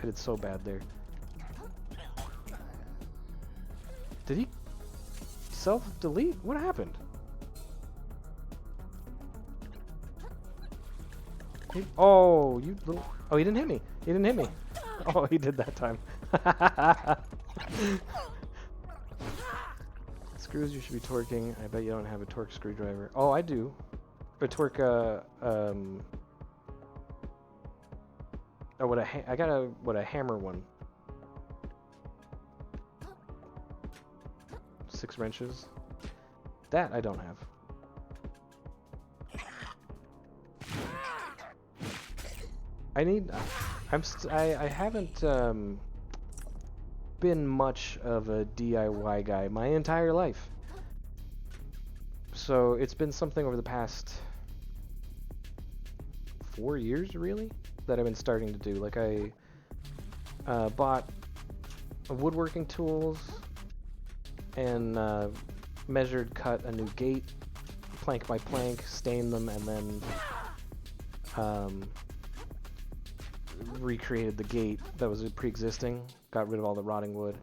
I did so bad there. Did he self-delete? What happened? Oh, you little... Oh, he didn't hit me. He didn't hit me. Oh, he did that time. Screws you should be torquing. I bet you don't have a torque screwdriver. Oh, I do. A torque, Oh, I got a hammer one. 6 wrenches. That I don't have. I haven't been much of a DIY guy my entire life. So it's been something over the past 4 years, really, that I've been starting to do. Like I bought woodworking tools and measured cut a new gate, plank by plank, stained them, and then recreated the gate that was pre-existing, got rid of all the rotting wood,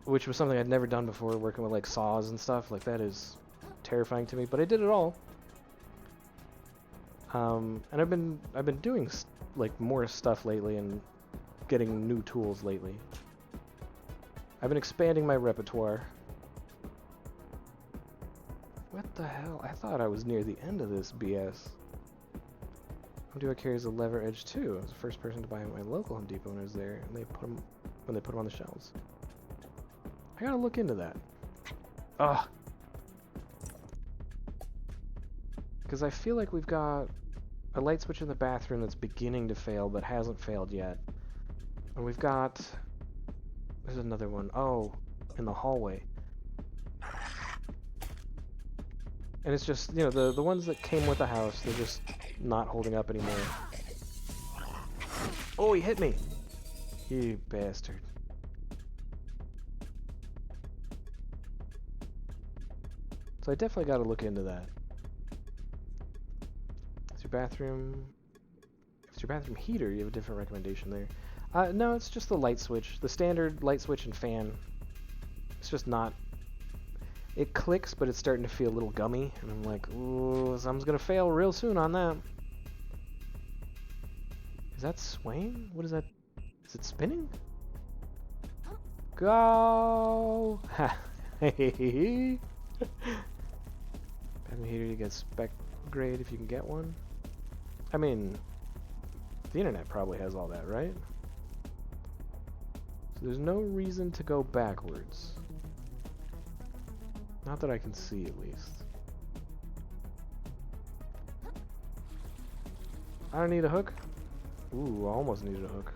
which was something I'd never done before, working with like saws and stuff. Like that is terrifying to me, but I did it all. And I've been doing like more stuff lately and getting new tools lately. I've been expanding my repertoire. What the hell? I thought I was near the end of this BS. Home Depot carries a lever edge too. I was the first person to buy at my local Home Depot when I was there, and they put them on the shelves. I gotta look into that. Ugh. Because I feel like we've got a light switch in the bathroom that's beginning to fail but hasn't failed yet. And we've got... There's another one. Oh, in the hallway. And it's just, you know, the ones that came with the house, they're just not holding up anymore. Oh, he hit me! You bastard. So I definitely got to look into that. Is your bathroom... If it's your bathroom heater, you have a different recommendation there. No, it's just the light switch. The standard light switch and fan. It's just not... It clicks, but it's starting to feel a little gummy. And I'm like, ooh, something's going to fail real soon on that. Is that swaying? What is that? Is it spinning? Go! Ha! Bathroom heater, you get spec grade if you can get one. I mean, the internet probably has all that, right? So there's no reason to go backwards. Not that I can see, at least. I don't need a hook. Ooh, I almost needed a hook.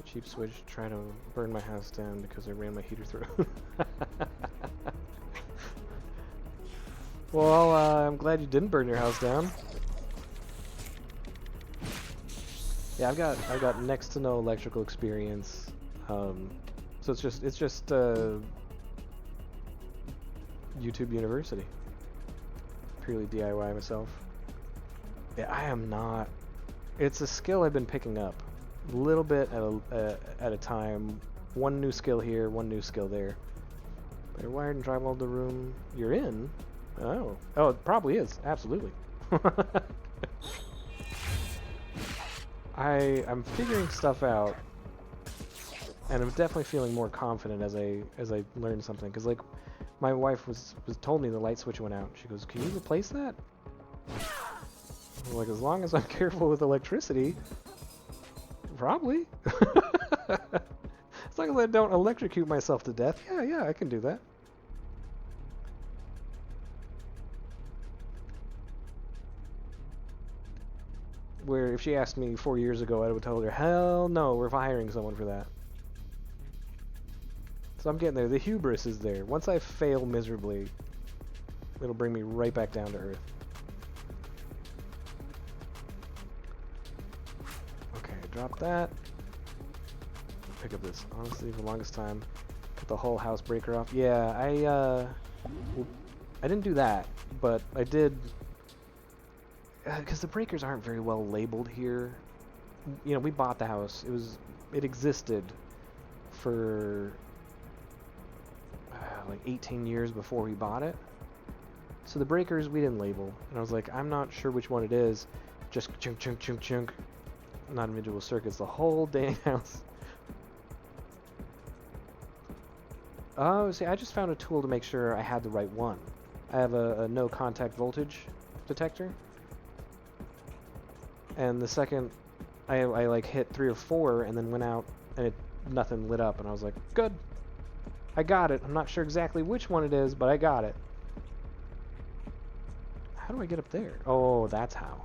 A cheap switch trying to burn my house down because I ran my heater through. Well, I'm glad you didn't burn your house down. Yeah, I've got next to no electrical experience. So it's just YouTube University. Purely DIY myself. Yeah, I am not. It's a skill I've been picking up, a little bit at a time. One new skill here, one new skill there. But you're wired and drywalled the room you're in. Oh, it probably is. Absolutely. I'm figuring stuff out, and I'm definitely feeling more confident as I learn something. Cause like, my wife was told me the light switch went out. She goes, "Can you replace that?" I'm like, as long as I'm careful with electricity, probably. As long as I don't electrocute myself to death, yeah, I can do that. Where if she asked me 4 years ago, I would tell her, hell no, we're hiring someone for that. So I'm getting there. The hubris is there. Once I fail miserably, it'll bring me right back down to earth. Okay, drop that. Pick up this. Honestly, for the longest time, put the whole house breaker off. Yeah, I didn't do that, but I did... Because the breakers aren't very well labeled here. You know, we bought the house. It existed for like 18 years before we bought it. So the breakers we didn't label, and I was like, I'm not sure which one it is. Just chunk, chunk, chunk, chunk. Not individual circuits. The whole dang house. Oh, see, I just found a tool to make sure I had the right one. I have a no contact voltage detector. And the second I like hit 3 or 4 and then went out and nothing lit up, and I was like, good, I got it. I'm not sure exactly which one it is, but I got it. How do I get up there? Oh, that's how.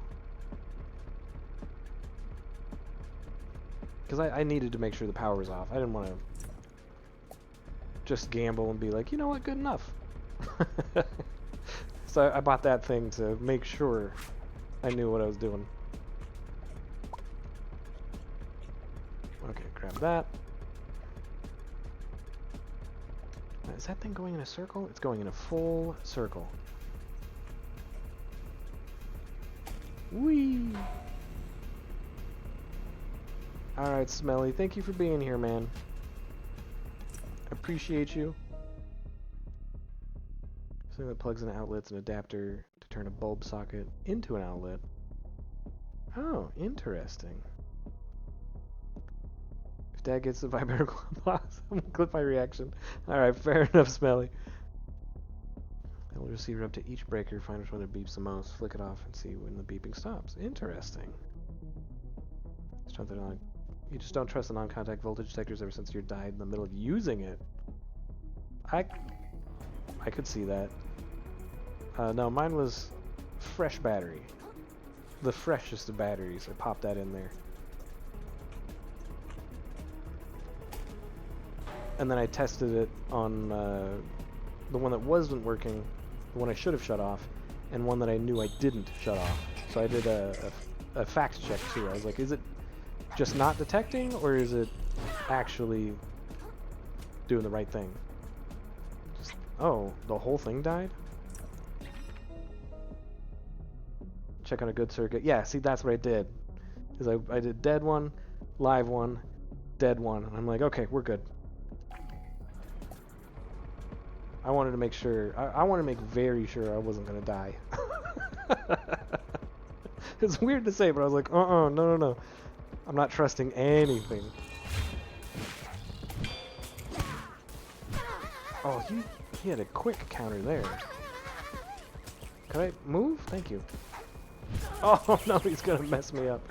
Because I needed to make sure the power was off. I didn't want to just gamble and be like, you know what, good enough. So I bought that thing to make sure I knew what I was doing. Okay, grab that. Now, is that thing going in a circle? It's going in a full circle. Whee! Alright, Smelly, thank you for being here, man. Appreciate you. Something that plugs into outlets, an adapter to turn a bulb socket into an outlet. Oh, interesting. If Dad gets the vibrator box, I'm gonna clip my reaction. Alright, fair enough, Smelly. I'll receiver up to each breaker, find which one that beeps the most, flick it off, and see when the beeping stops. Interesting. You just don't trust the non-contact voltage detectors ever since you died in the middle of using it. I could see that. No, mine was fresh battery. The freshest of batteries. I popped that in there. And then I tested it on the one that wasn't working, the one I should have shut off, and one that I knew I didn't shut off. So I did a fact check too. I was like, is it just not detecting, or is it actually doing the right thing? Just Oh, the whole thing died? Check on a good circuit. Yeah, see, that's what I did. Is I did dead one, live one, dead one. And I'm like, okay, we're good. I wanted to make sure, I wanted to make very sure I wasn't going to die. It's weird to say, but I was like, no. I'm not trusting anything. Oh, he had a quick counter there. Can I move? Thank you. Oh no, he's gonna mess me up.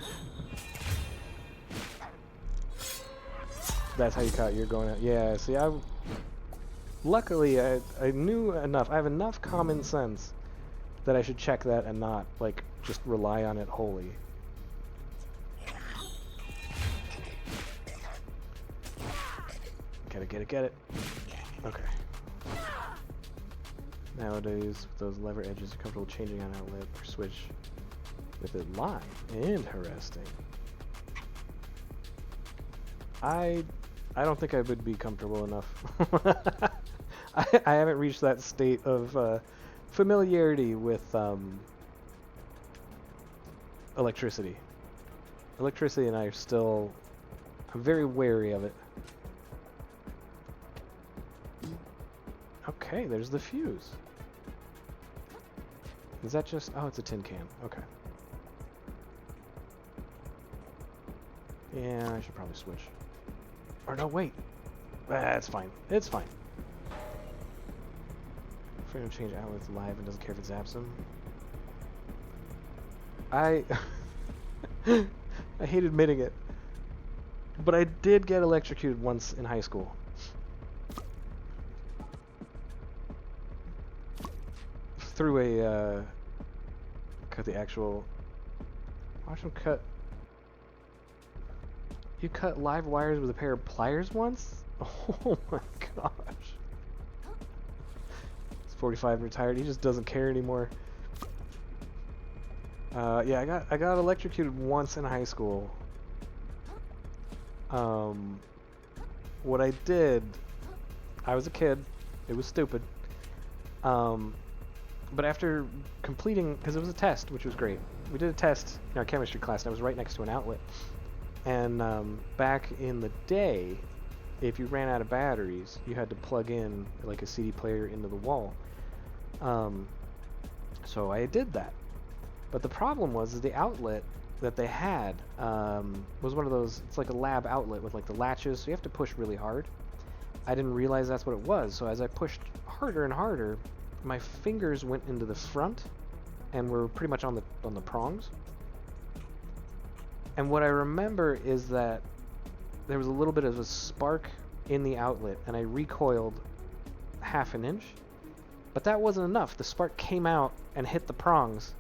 That's how you caught. You're going out. Yeah. See, luckily I knew enough. I have enough common sense that I should check that and not like just rely on it wholly. Get it. Okay. Nowadays, with those lever edges, you're comfortable changing an outlet or switch with it live. Interesting. I don't think I would be comfortable enough. I haven't reached that state of familiarity with electricity. Electricity and I are still... I'm very wary of it. Okay, there's the fuse. Is that just... Oh, it's a tin can. Okay. Yeah, I should probably switch. Or no, wait. It's fine. It's fine. Freedom to change outlets live and doesn't care if it zaps him. I hate admitting it, but I did get electrocuted once in high school. Through a cut the actual. Watch him cut. You cut live wires with a pair of pliers once? Oh my gosh. He's 45 and retired. He just doesn't care anymore. Yeah, I got electrocuted once in high school. What I did, I was a kid. It was stupid. But after completing, because it was a test, which was great. We did a test in our chemistry class, and I was right next to an outlet. And back in the day, if you ran out of batteries, you had to plug in like a CD player into the wall. So I did that. But the problem was the outlet that they had was one of those, it's like a lab outlet with like the latches, so you have to push really hard. I didn't realize that's what it was, so as I pushed harder and harder, my fingers went into the front and were pretty much on the prongs. And what I remember is that there was a little bit of a spark in the outlet, and I recoiled half an inch. But that wasn't enough. The spark came out and hit the prongs,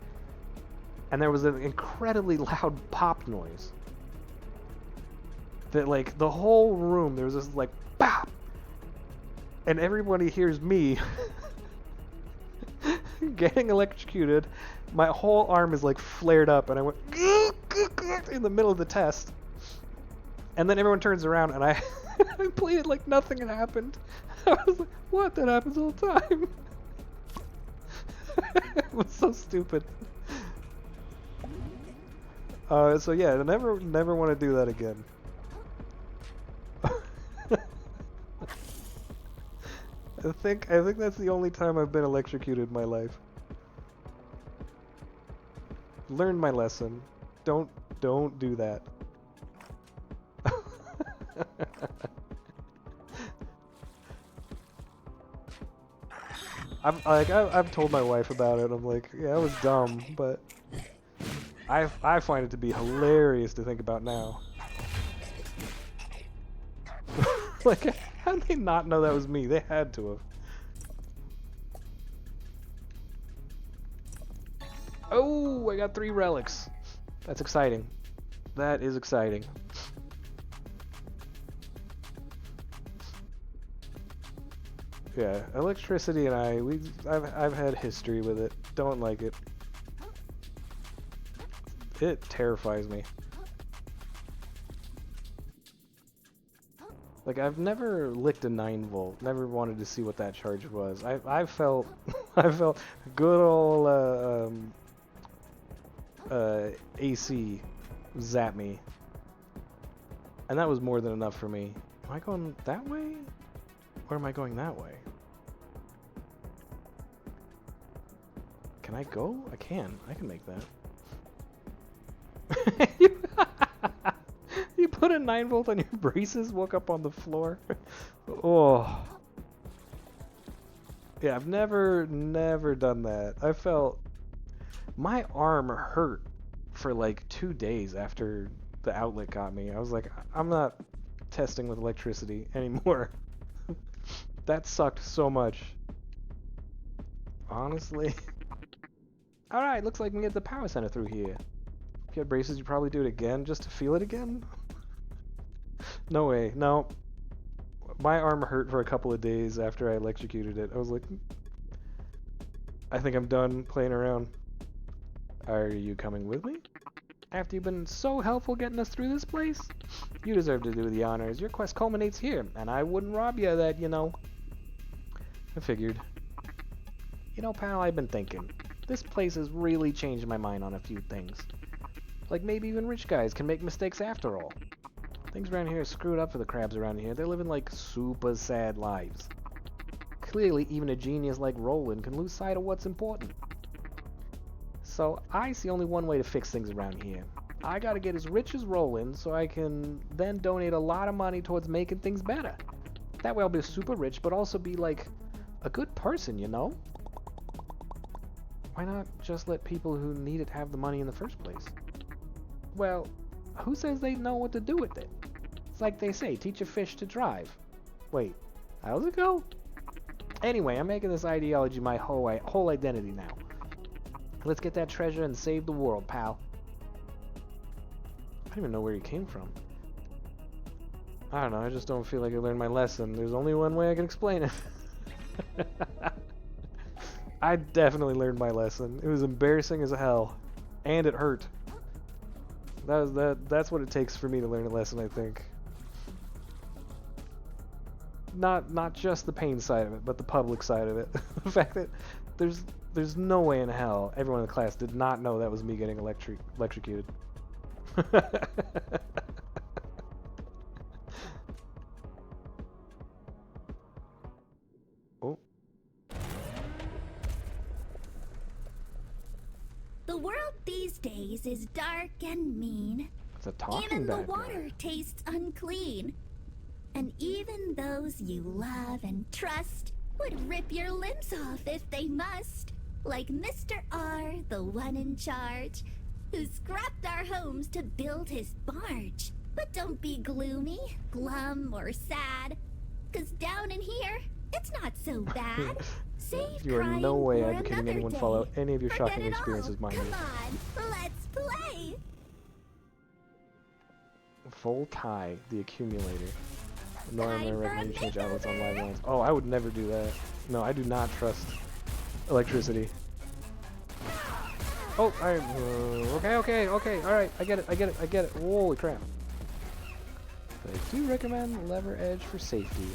and there was an incredibly loud pop noise. That, like, the whole room, there was this, like, pop! And everybody hears me getting electrocuted. My whole arm is, like, flared up, and I went in the middle of the test. And then everyone turns around, and I played it like nothing had happened. I was like, what? That happens all the time. It was so stupid. So yeah, I never want to do that again. I think that's the only time I've been electrocuted in my life. Learned my lesson. Don't do that. I've told my wife about it. I'm like, yeah, it was dumb, but I find it to be hilarious to think about now. Like, how did they not know that was me? They had to have. Oh, I got 3 relics. That's exciting. That is exciting. Yeah, electricity and I've had history with it. Don't like it. It terrifies me. Like, I've never licked a 9 volt. Never wanted to see what that charge was. I felt I felt good old AC zap me, and that was more than enough for me. Am I going that way, or am I going that way? Can I go? I can. I can make that. You put a 9 volt on your braces, woke up on the floor. Oh. Yeah, I've never done that. I felt my arm hurt for like 2 days after the outlet got me. I was like, I'm not testing with electricity anymore. That sucked so much. Honestly. Alright, looks like we get the power center through here. If you had braces, you'd probably do it again just to feel it again? No way. No. My arm hurt for a couple of days after I electrocuted it. I was like, I think I'm done playing around. Are you coming with me? After you've been so helpful getting us through this place? You deserve to do the honors. Your quest culminates here, and I wouldn't rob you of that, you know. I figured. You know, pal, I've been thinking. This place has really changed my mind on a few things. Like maybe even rich guys can make mistakes after all. Things around here are screwed up for the crabs around here. They're living like super sad lives. Clearly, even a genius like Roland can lose sight of what's important. So I see only one way to fix things around here. I gotta get as rich as Roland so I can then donate a lot of money towards making things better. That way I'll be super rich, but also be like a good person, you know? Why not just let people who need it have the money in the first place? Well, who says they know what to do with it? It's like they say, teach a fish to drive. Wait, how's it go? Anyway, I'm making this ideology my whole identity now. Let's get that treasure and save the world, pal. I don't even know where he came from. I don't know, I just don't feel like I learned my lesson. There's only one way I can explain it. I definitely learned my lesson. It was embarrassing as hell. And it hurt. That's what it takes for me to learn a lesson, I think. Not just the pain side of it, but the public side of it. The fact that there's no way in hell everyone in the class did not know that was me getting electrocuted. Oh. The world these days is dark and mean. It's a talking Even the bad guy. water tastes unclean. And even those you love and trust would rip your limbs off if they must. Like Mr. R, the one in charge, who scrapped our homes to build his barge. But don't be gloomy, glum, or sad, 'cause down in here, it's not so bad. Save You are in no crying way for advocating another anyone day. follow any of your Forget shocking it experiences, all. mind you. Come on, let's play. Full tie the accumulator. Normally, I Time for recommend you a change outlets on live makeover. lines. Oh, I would never do that. No, I do not trust electricity. Oh, alright. Okay, alright. I get it. Holy crap. But I do recommend lever edge for safety.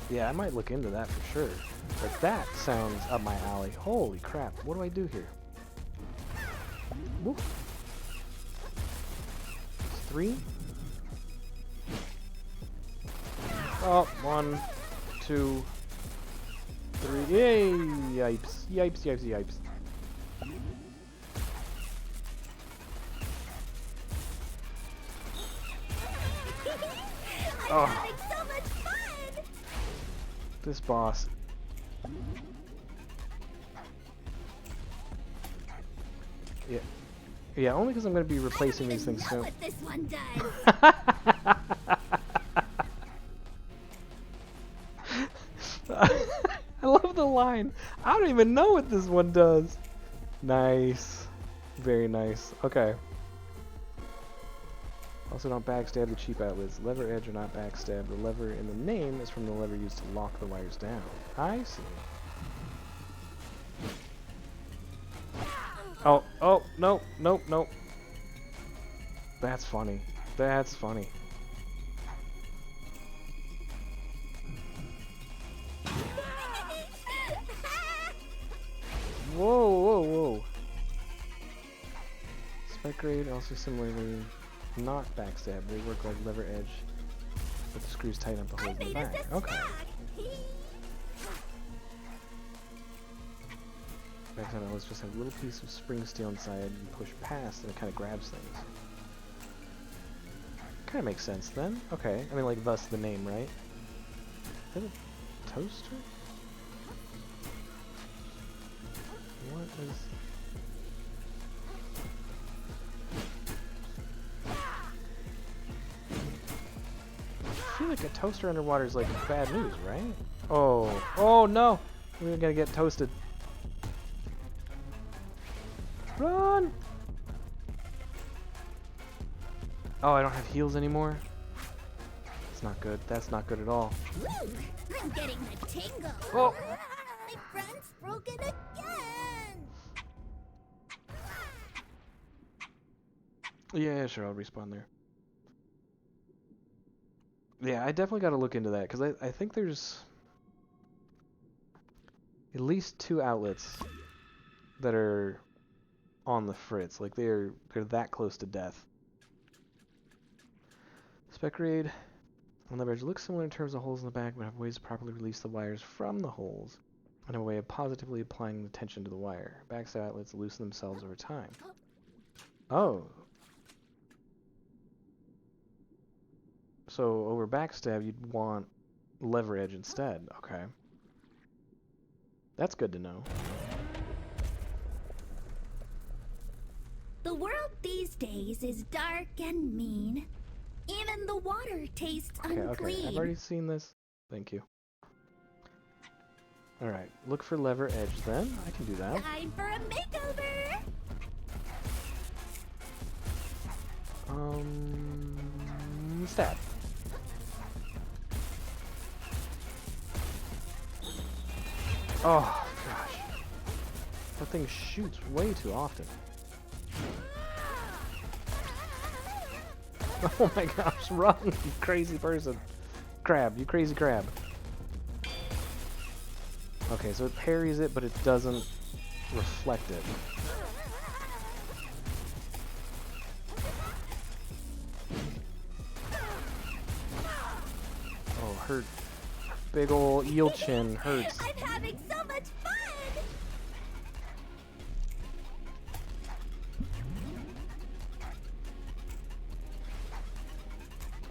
Yeah, I might look into that for sure. But that sounds up my alley. Holy crap. What do I do here? Whoop. 3. Oh, 1, 2, 3. Yay! Yipes. I'm having so much fun. This boss. Yeah, only because I'm going to be replacing these things soon. What this one does. I love the line. I don't even know what this one does. Nice. Very nice. Okay. Also, don't backstab the cheap outlets. Lever edge or not backstab. The lever in the name is from the lever used to lock the wires down. I see. Oh, no. That's funny. Spec grade also similarly not backstab. They work like lever edge, but the screws tighten up the holes in the back. Okay. Backstab outlets just have a little piece of spring steel inside you push past and it kind of grabs things. Kind of makes sense then. Okay. I mean, like, thus the name, right? Is that a toaster? What is... I feel like a toaster underwater is like bad news, right? Oh. Oh no! We're gonna get toasted. Run! Oh, I don't have heals anymore? That's not good. That's not good at all. Woo! I'm getting the tingle. Oh! My front's broken again. Yeah, sure, I'll respawn there. Yeah, I definitely gotta look into that, because I think there's at least 2 outlets that are on the fritz. Like, they're that close to death. Spec raid on the bridge looks similar in terms of holes in the back, but have ways to properly release the wires from the holes and a way of positively applying the tension to the wire. Backstab outlets loosen themselves over time. Oh. So over backstab, you'd want lever edge instead. Okay. That's good to know. The world these days is dark and mean. Even the water tastes unclean. Okay, I've already seen this. Thank you. Alright, look for lever edge then. I can do that. Time for a makeover! Stab. Oh, gosh. That thing shoots way too often. Oh my gosh, run, you crazy person. Crab, you crazy crab. Okay, so it parries it, but it doesn't reflect it. Oh, hurt. Big ol' eel chin hurts. I'm having so much fun!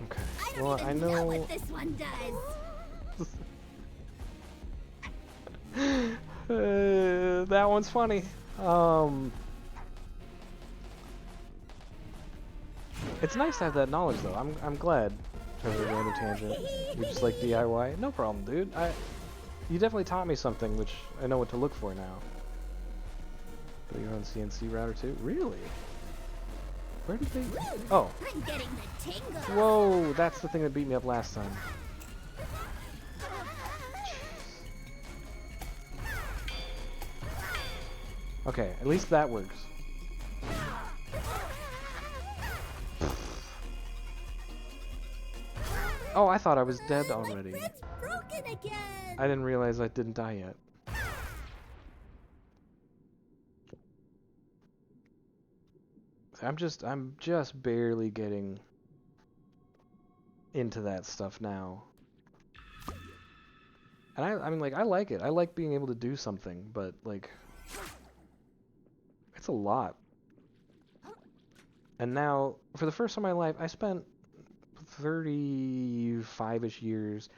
Okay. I Well, don't I even know what this one does. that one's funny. It's nice to have that knowledge, though. I'm glad. As a random tangent. You just like DIY? No problem, dude. You definitely taught me something, which I know what to look for now. But you're on CNC router too? Really? Where did they? Oh. I'm getting the tingle. Whoa, that's the thing that beat me up last time. Okay, at least that works. Oh, I thought I was dead already. My friend's broken again. I didn't realize I didn't die yet. I'm just barely getting into that stuff now. And I mean, like, I like it. I like being able to do something, but, like, it's a lot. And now, for the first time in my life, I spent 35-ish years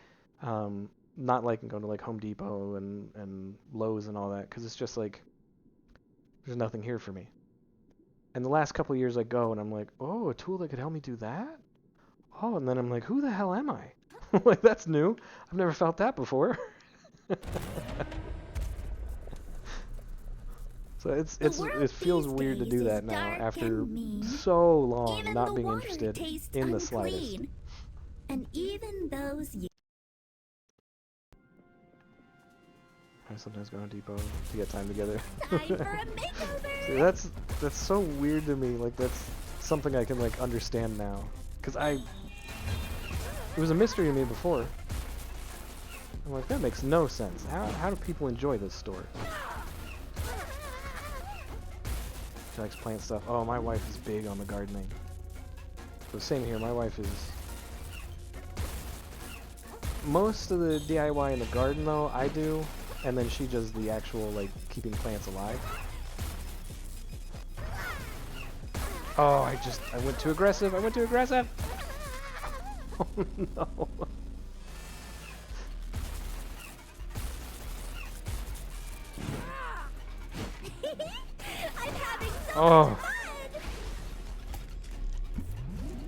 not liking going to, like, Home Depot and Lowe's and all that, because it's just, like, there's nothing here for me. And the last couple of years I go, and I'm like, oh, a tool that could help me do that? Oh, and then I'm like, who the hell am I? Like, that's new. I've never felt that before. So it feels weird to do that now after so long Even not the being water interested tastes in the unclean. slightest. And even those I sometimes go to Depot to get time together. time for a makeover. See, that's so weird to me. Like, that's something I can, like, understand now. Because it was a mystery to me before. I'm like, that makes no sense. How do people enjoy this store? She likes plant stuff. Oh, my wife is big on the gardening. So same here. My wife is... Most of the DIY in the garden, though, I do. And then she does the actual, like, keeping plants alive. Oh, I went too aggressive. I went too aggressive. Oh, no. I'm having so Oh. much fun.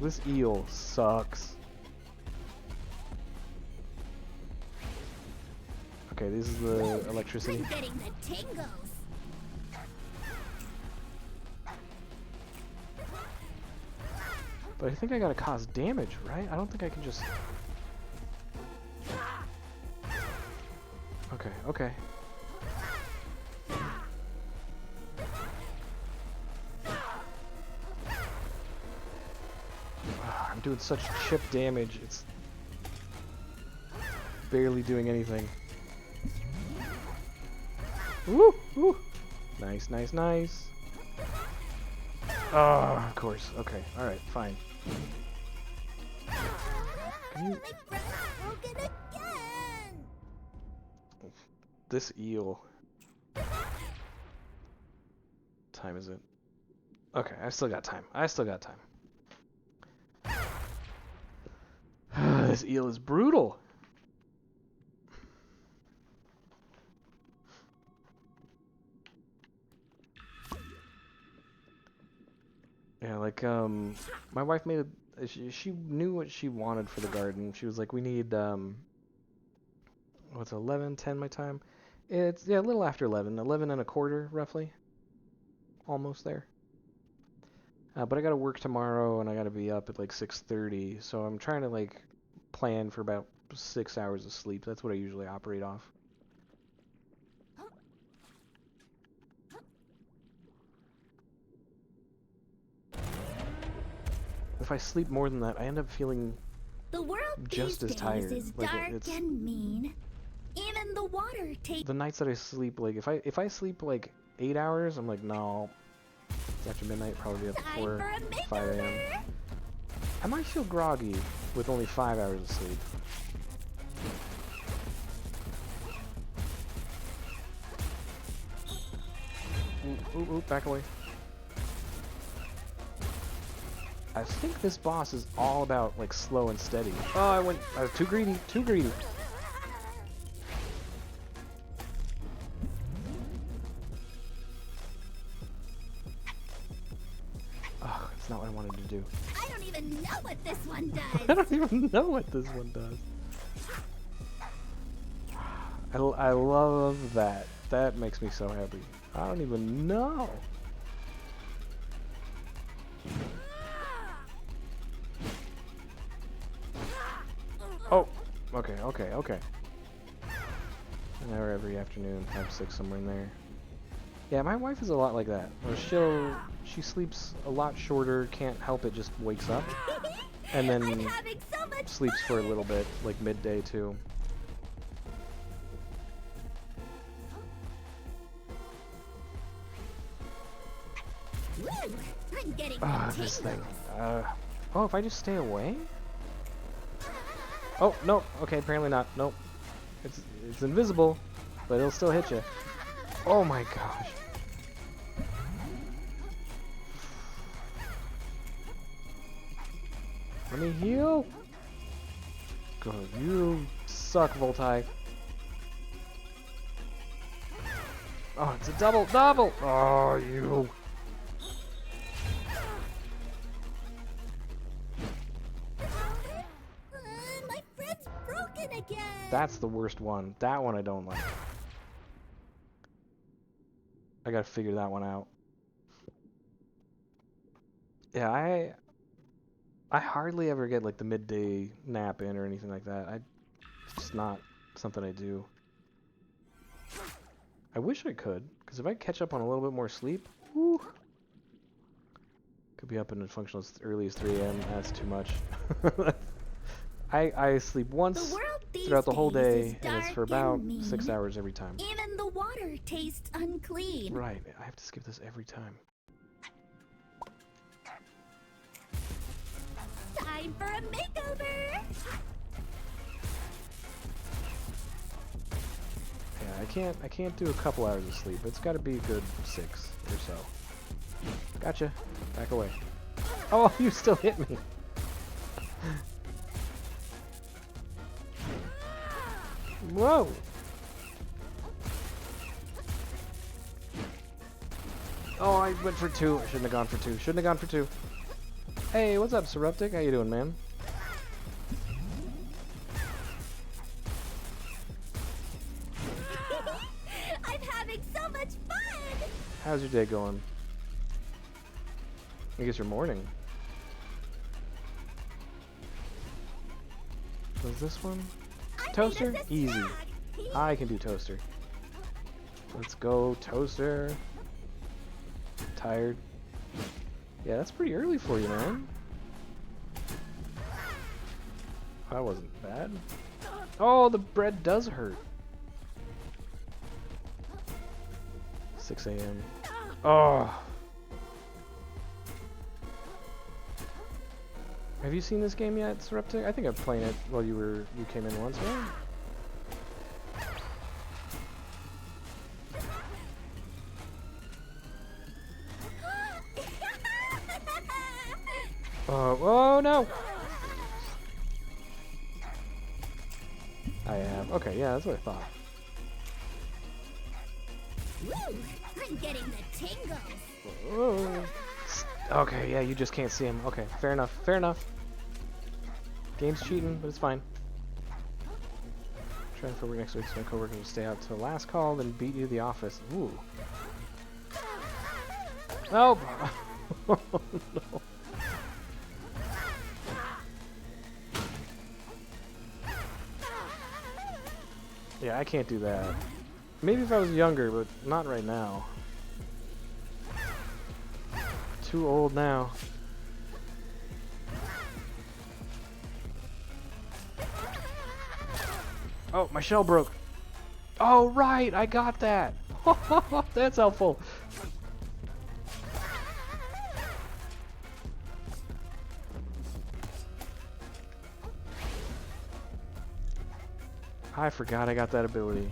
This eel sucks. Okay, this is the electricity. I'm getting the tingles. But I think I gotta cause damage, right? I don't think I can just... Okay, okay. I'm doing such chip damage, it's barely doing anything. Woo! Woo! Nice, nice, nice. Oh, of course. Okay, alright, fine. Can you... My friend's broken again. This eel. Time is it? Okay, I still got time. I still got time. This eel is brutal. Yeah, like, my wife made a, she knew what she wanted for the garden. She was like, we need, what's 11, 10 my time? It's, yeah, a little after 11, 11 and a quarter, roughly. Almost there. But I gotta work tomorrow, and I gotta be up at, like, 6:30, so I'm trying to, like, plan for about 6 hours of sleep. That's what I usually operate off. If I sleep more than that, I end up feeling The world just these as days tired. is Like, dark it's and mean. Even the water takes. the nights that I sleep, like if I sleep like 8 hours, I'm like, no, it's after midnight, probably be up Time before for a 5 a.m. makeover. I might feel groggy with only 5 hours of sleep. Ooh, ooh, ooh, back away. I think this boss is all about like slow and steady. Oh, I was too greedy, too greedy. Oh, it's not what I wanted to do. I don't even know what this one I does. don't even know what this one does. I love that. That makes me so happy. I don't even know. Oh, okay, okay, okay. An hour every afternoon, 5, 6, somewhere in there. Yeah, my wife is a lot like that. Where she sleeps a lot shorter, can't help it, just wakes up. And I'm then having so much sleeps for a fun. little bit, like midday too. Woo, I'm getting Ah, the this thing. tingles. Oh, if I just stay away? Oh, no. Okay, apparently not. Nope. It's invisible, but it'll still hit you. Oh my gosh. Let me heal. God, you suck, Voltai. Oh, it's a double. Oh, you. My friend's broken again. That's the worst one. That one I don't like. I gotta figure that one out. Yeah, I hardly ever get like the midday nap in or anything like that. It's just not something I do. I wish I could, because if I catch up on a little bit more sleep, whew, could be up and functional as early as 3 a.m. That's too much. I sleep once The world these throughout the whole days is day, and it's for dark about and mean. 6 hours every time. Even the water tastes unclean. Right, I have to skip this every time. time for a makeover. Yeah, I can't do a couple hours of sleep. It's got to be a good 6 or so. Gotcha. Back away. Oh, you still hit me. Whoa. Oh, I went for 2. I shouldn't have gone for 2. Shouldn't have gone for 2. Hey, what's up, Seruptic? How you doing, man? I'm having so much fun! How's your day going? I guess your morning. Was this one? Toaster? Easy. I can do toaster. Let's go, toaster. Tired. Yeah, that's pretty early for you, man. That wasn't bad. Oh, the bread does hurt. 6 a.m. Oh. Have you seen this game yet, Seruptic? I think I've played it while you came in once, right? Oh no! I have. Okay, yeah, that's what I thought. Woo! I'm getting the tingles. Whoa. Okay, yeah, you just can't see him. Okay, fair enough. Fair enough. Game's cheating, but it's fine. Trying to work next week, so my coworker will stay out till last call, then beat you to the office. Ooh. Nope. Oh, no. Yeah, I can't do that. Maybe if I was younger, but not right now. Too old now. Oh, my shell broke. Oh, right, I got that. That's helpful. I forgot I got that ability.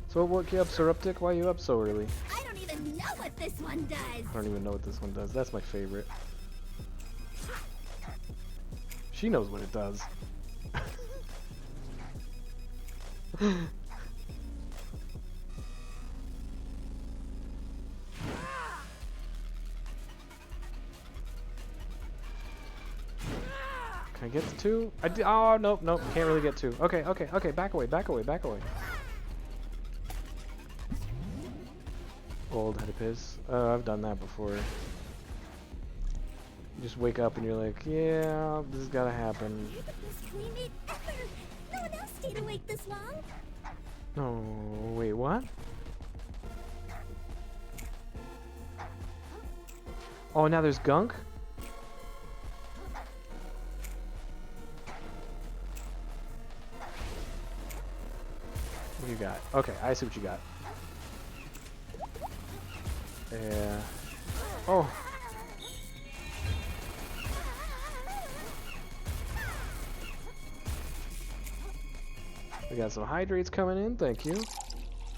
So what woke you up, Seruptic? Why are you up so early? I don't even know what this one does. I don't even know what this one does. That's my favorite. She knows what it does. Can I get to 2? Oh, nope, nope. Can't really get 2. Okay, okay, okay. Back away, back away, back away. Old head of piss. I've done that before. You just wake up and you're like, yeah, this has got to happen. You're the best playmate ever. No one else stayed awake this long. No, wait, what? Oh, now there's gunk? What do you got? Okay, I see what you got. Yeah. Oh. We got some hydrates coming in, thank you.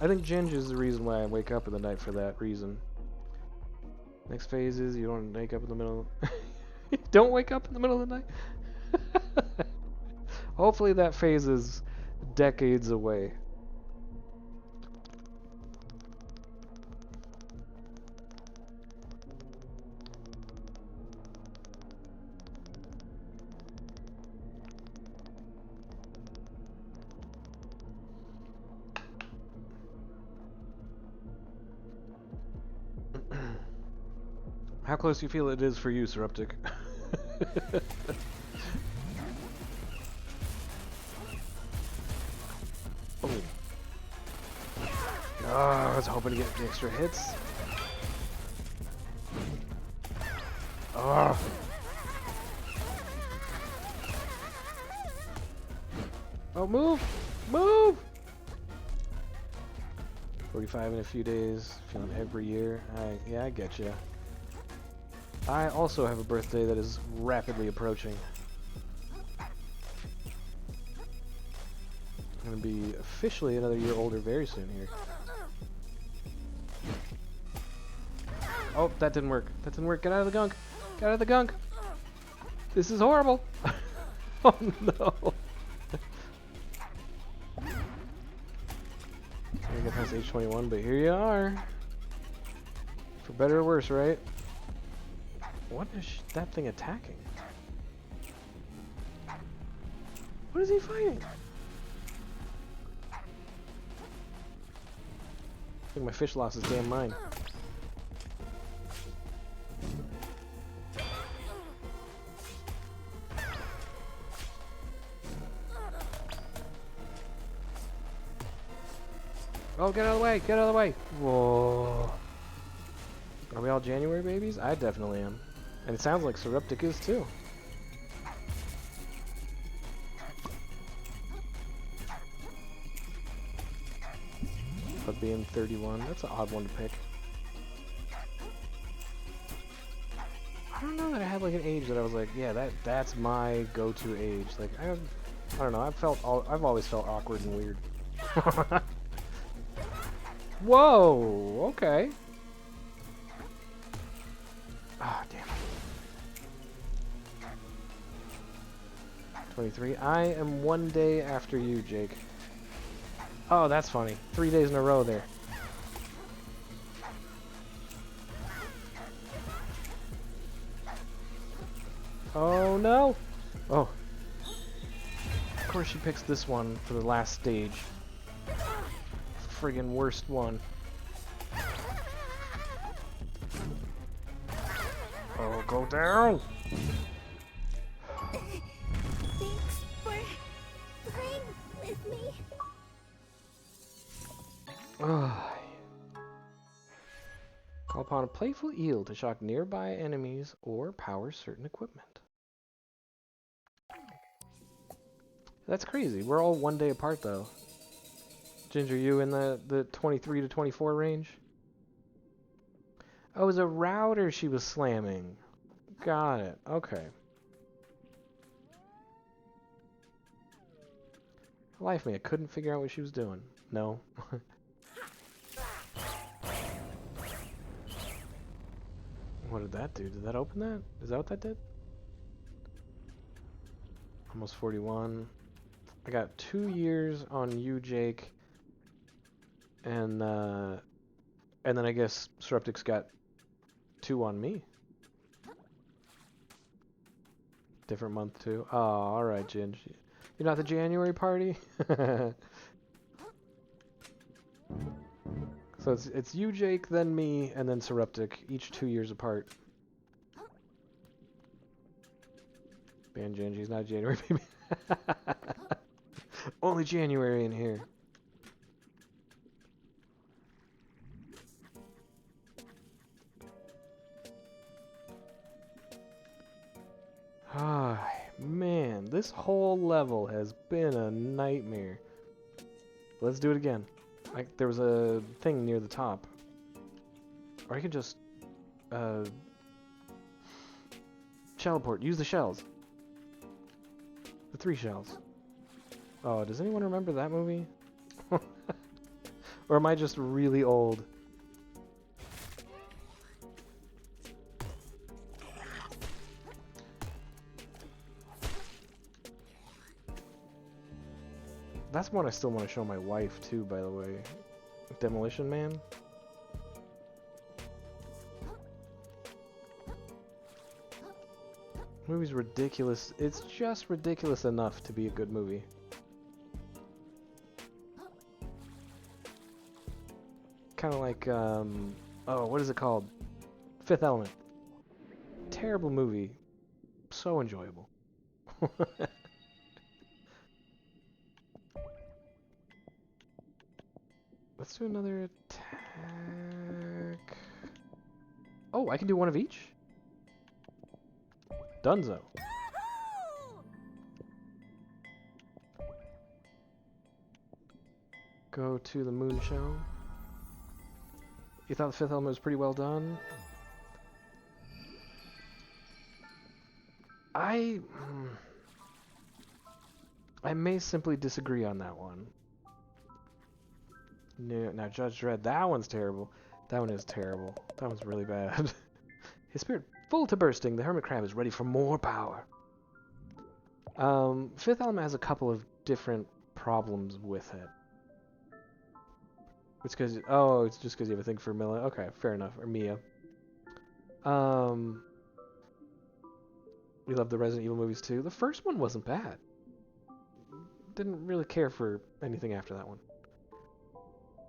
I think Ginge is the reason why I wake up in the night for that reason. Next phase is you don't wake up in the middle. Don't wake up in the middle of the night? Hopefully that phase is decades away. How close do you feel it is for you, Seruptic? Oh. Oh, I was hoping to get the extra hits. Oh. Oh, move! Move! 45 in a few days, feeling every year. Yeah, I get you. I also have a birthday that is rapidly approaching. I'm gonna be officially another year older very soon here. Oh, that didn't work. That didn't work. Get out of the gunk. Get out of the gunk. This is horrible. Oh no. I get past age 21, but here you are. For better or worse, right? What is that thing attacking? What is he fighting? I think my fish lost his damn mind. Oh, get out of the way! Get out of the way! Whoa. Are we all January babies? I definitely am. And it sounds like Suruptic is too. But being 31, that's an odd one to pick. I don't know that I had like an age that I was like, yeah, that's my go-to age. Like I don't know. I've always felt awkward and weird. Whoa. Okay. Ah, damn it. 23. I am 1 day after you, Jake. Oh, that's funny. 3 days in a row there. Oh no! Oh. Of course she picks this one for the last stage. Friggin' worst one. Oh, go down! Thanks for playing with me. Call upon a playful eel to shock nearby enemies or power certain equipment. That's crazy. We're all 1 day apart, though. Ginger, you in the 23 to 24 range? Oh, it was a router she was slamming. Got it. Okay. Life me, I couldn't figure out what she was doing. No. What did that do? Did that open that? Is that what that did? Almost 41. I got 2 years on you, Jake. And then I guess Suruptic's got 2 on me. Different month too. Oh, alright, Ginge. You're not the January party? So it's you, Jake, then me, and then Suruptic, each 2 years apart. Ban Genji's not a January baby. Only January in here. Ah, man, this whole level has been a nightmare. Let's do it again. There was a thing near the top. Or I can just teleport. Use the shells. The 3 shells. Oh, does anyone remember that movie? Or am I just really old? That's one I still want to show my wife too, by the way. Demolition Man. Movie's ridiculous. It's just ridiculous enough to be a good movie. Kind of like, oh, what is it called? Fifth Element. Terrible movie. So enjoyable. Let's do another attack. Oh, I can do one of each? Dunzo. Go to the moon show. You thought the 5th element was pretty well done? I may simply disagree on that one. No, now Judge Dredd, that one's terrible. That one is terrible. That one's really bad. His spirit full to bursting, the hermit crab is ready for more power. Fifth Element has a couple of different problems with it. It's because it's just because you have a thing for Mila. Okay, fair enough. Or Mia. We love the Resident Evil movies too. The first one wasn't bad. Didn't really care for anything after that one.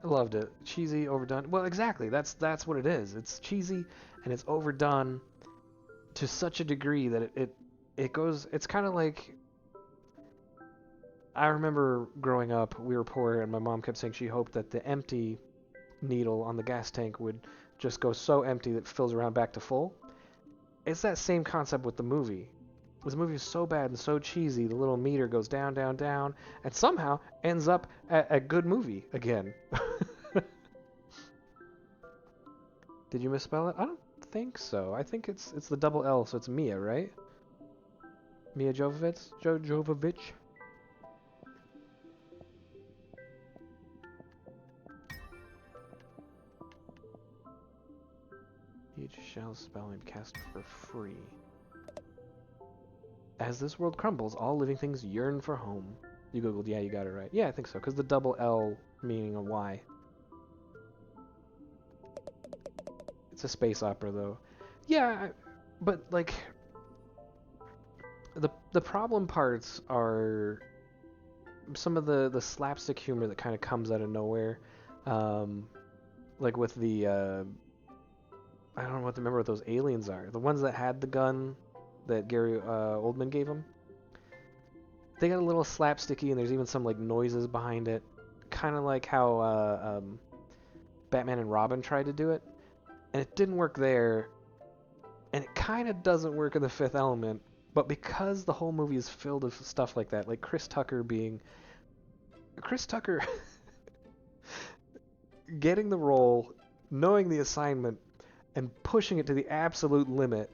I loved it. Cheesy, overdone. Well, exactly. That's what it is. It's cheesy and it's overdone to such a degree that it goes. It's kind of like. I remember growing up, we were poor, and my mom kept saying she hoped that the empty needle on the gas tank would just go so empty that it fills around back to full. It's that same concept with the movie. This movie is so bad and so cheesy, the little meter goes down, down, down, and somehow ends up at a good movie again. Did you misspell it? I don't think so. I think it's the double L, so it's Mia, right? Mia Jovovich? Jovovich? Each shall spell may be cast for free. As this world crumbles, all living things yearn for home. You googled, yeah, you got it right. Yeah, I think so, because the double L meaning a Y. It's a space opera, though. Yeah, but, like, the problem parts are some of the slapstick humor that kind of comes out of nowhere. Like with the, I don't know remember what those aliens are. The ones that had the gun that Gary Oldman gave him. They got a little slapsticky, and there's even some like noises behind it, kind of like how Batman and Robin tried to do it, and it didn't work there, and it kind of doesn't work in The Fifth Element. But because the whole movie is filled with stuff like that, like Chris Tucker getting the role, knowing the assignment, and pushing it to the absolute limit.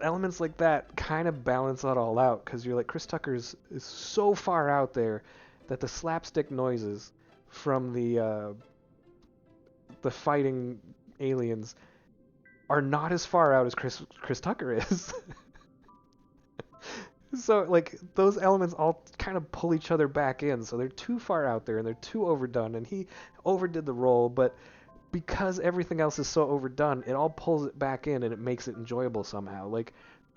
Elements like that kind of balance that all out, because you're like, Chris Tucker is so far out there that the slapstick noises from the fighting aliens are not as far out as Chris Tucker is. So like those elements all kind of pull each other back in, so they're too far out there and they're too overdone, and he overdid the role, but because everything else is so overdone, it all pulls it back in and it makes it enjoyable somehow. Like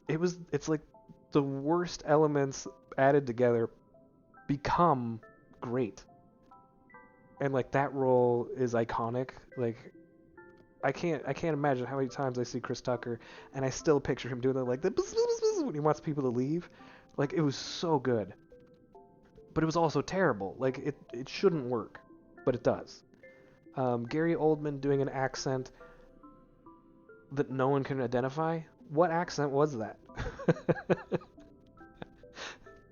it's like the worst elements added together become great. And like that role is iconic. Like I can't imagine how many times I see Chris Tucker and I still picture him doing that, like the bzz, bzz, bzz, when he wants people to leave. Like it was so good. But it was also terrible. Like it shouldn't work, but it does. Gary Oldman doing an accent that no one can identify. What accent was that?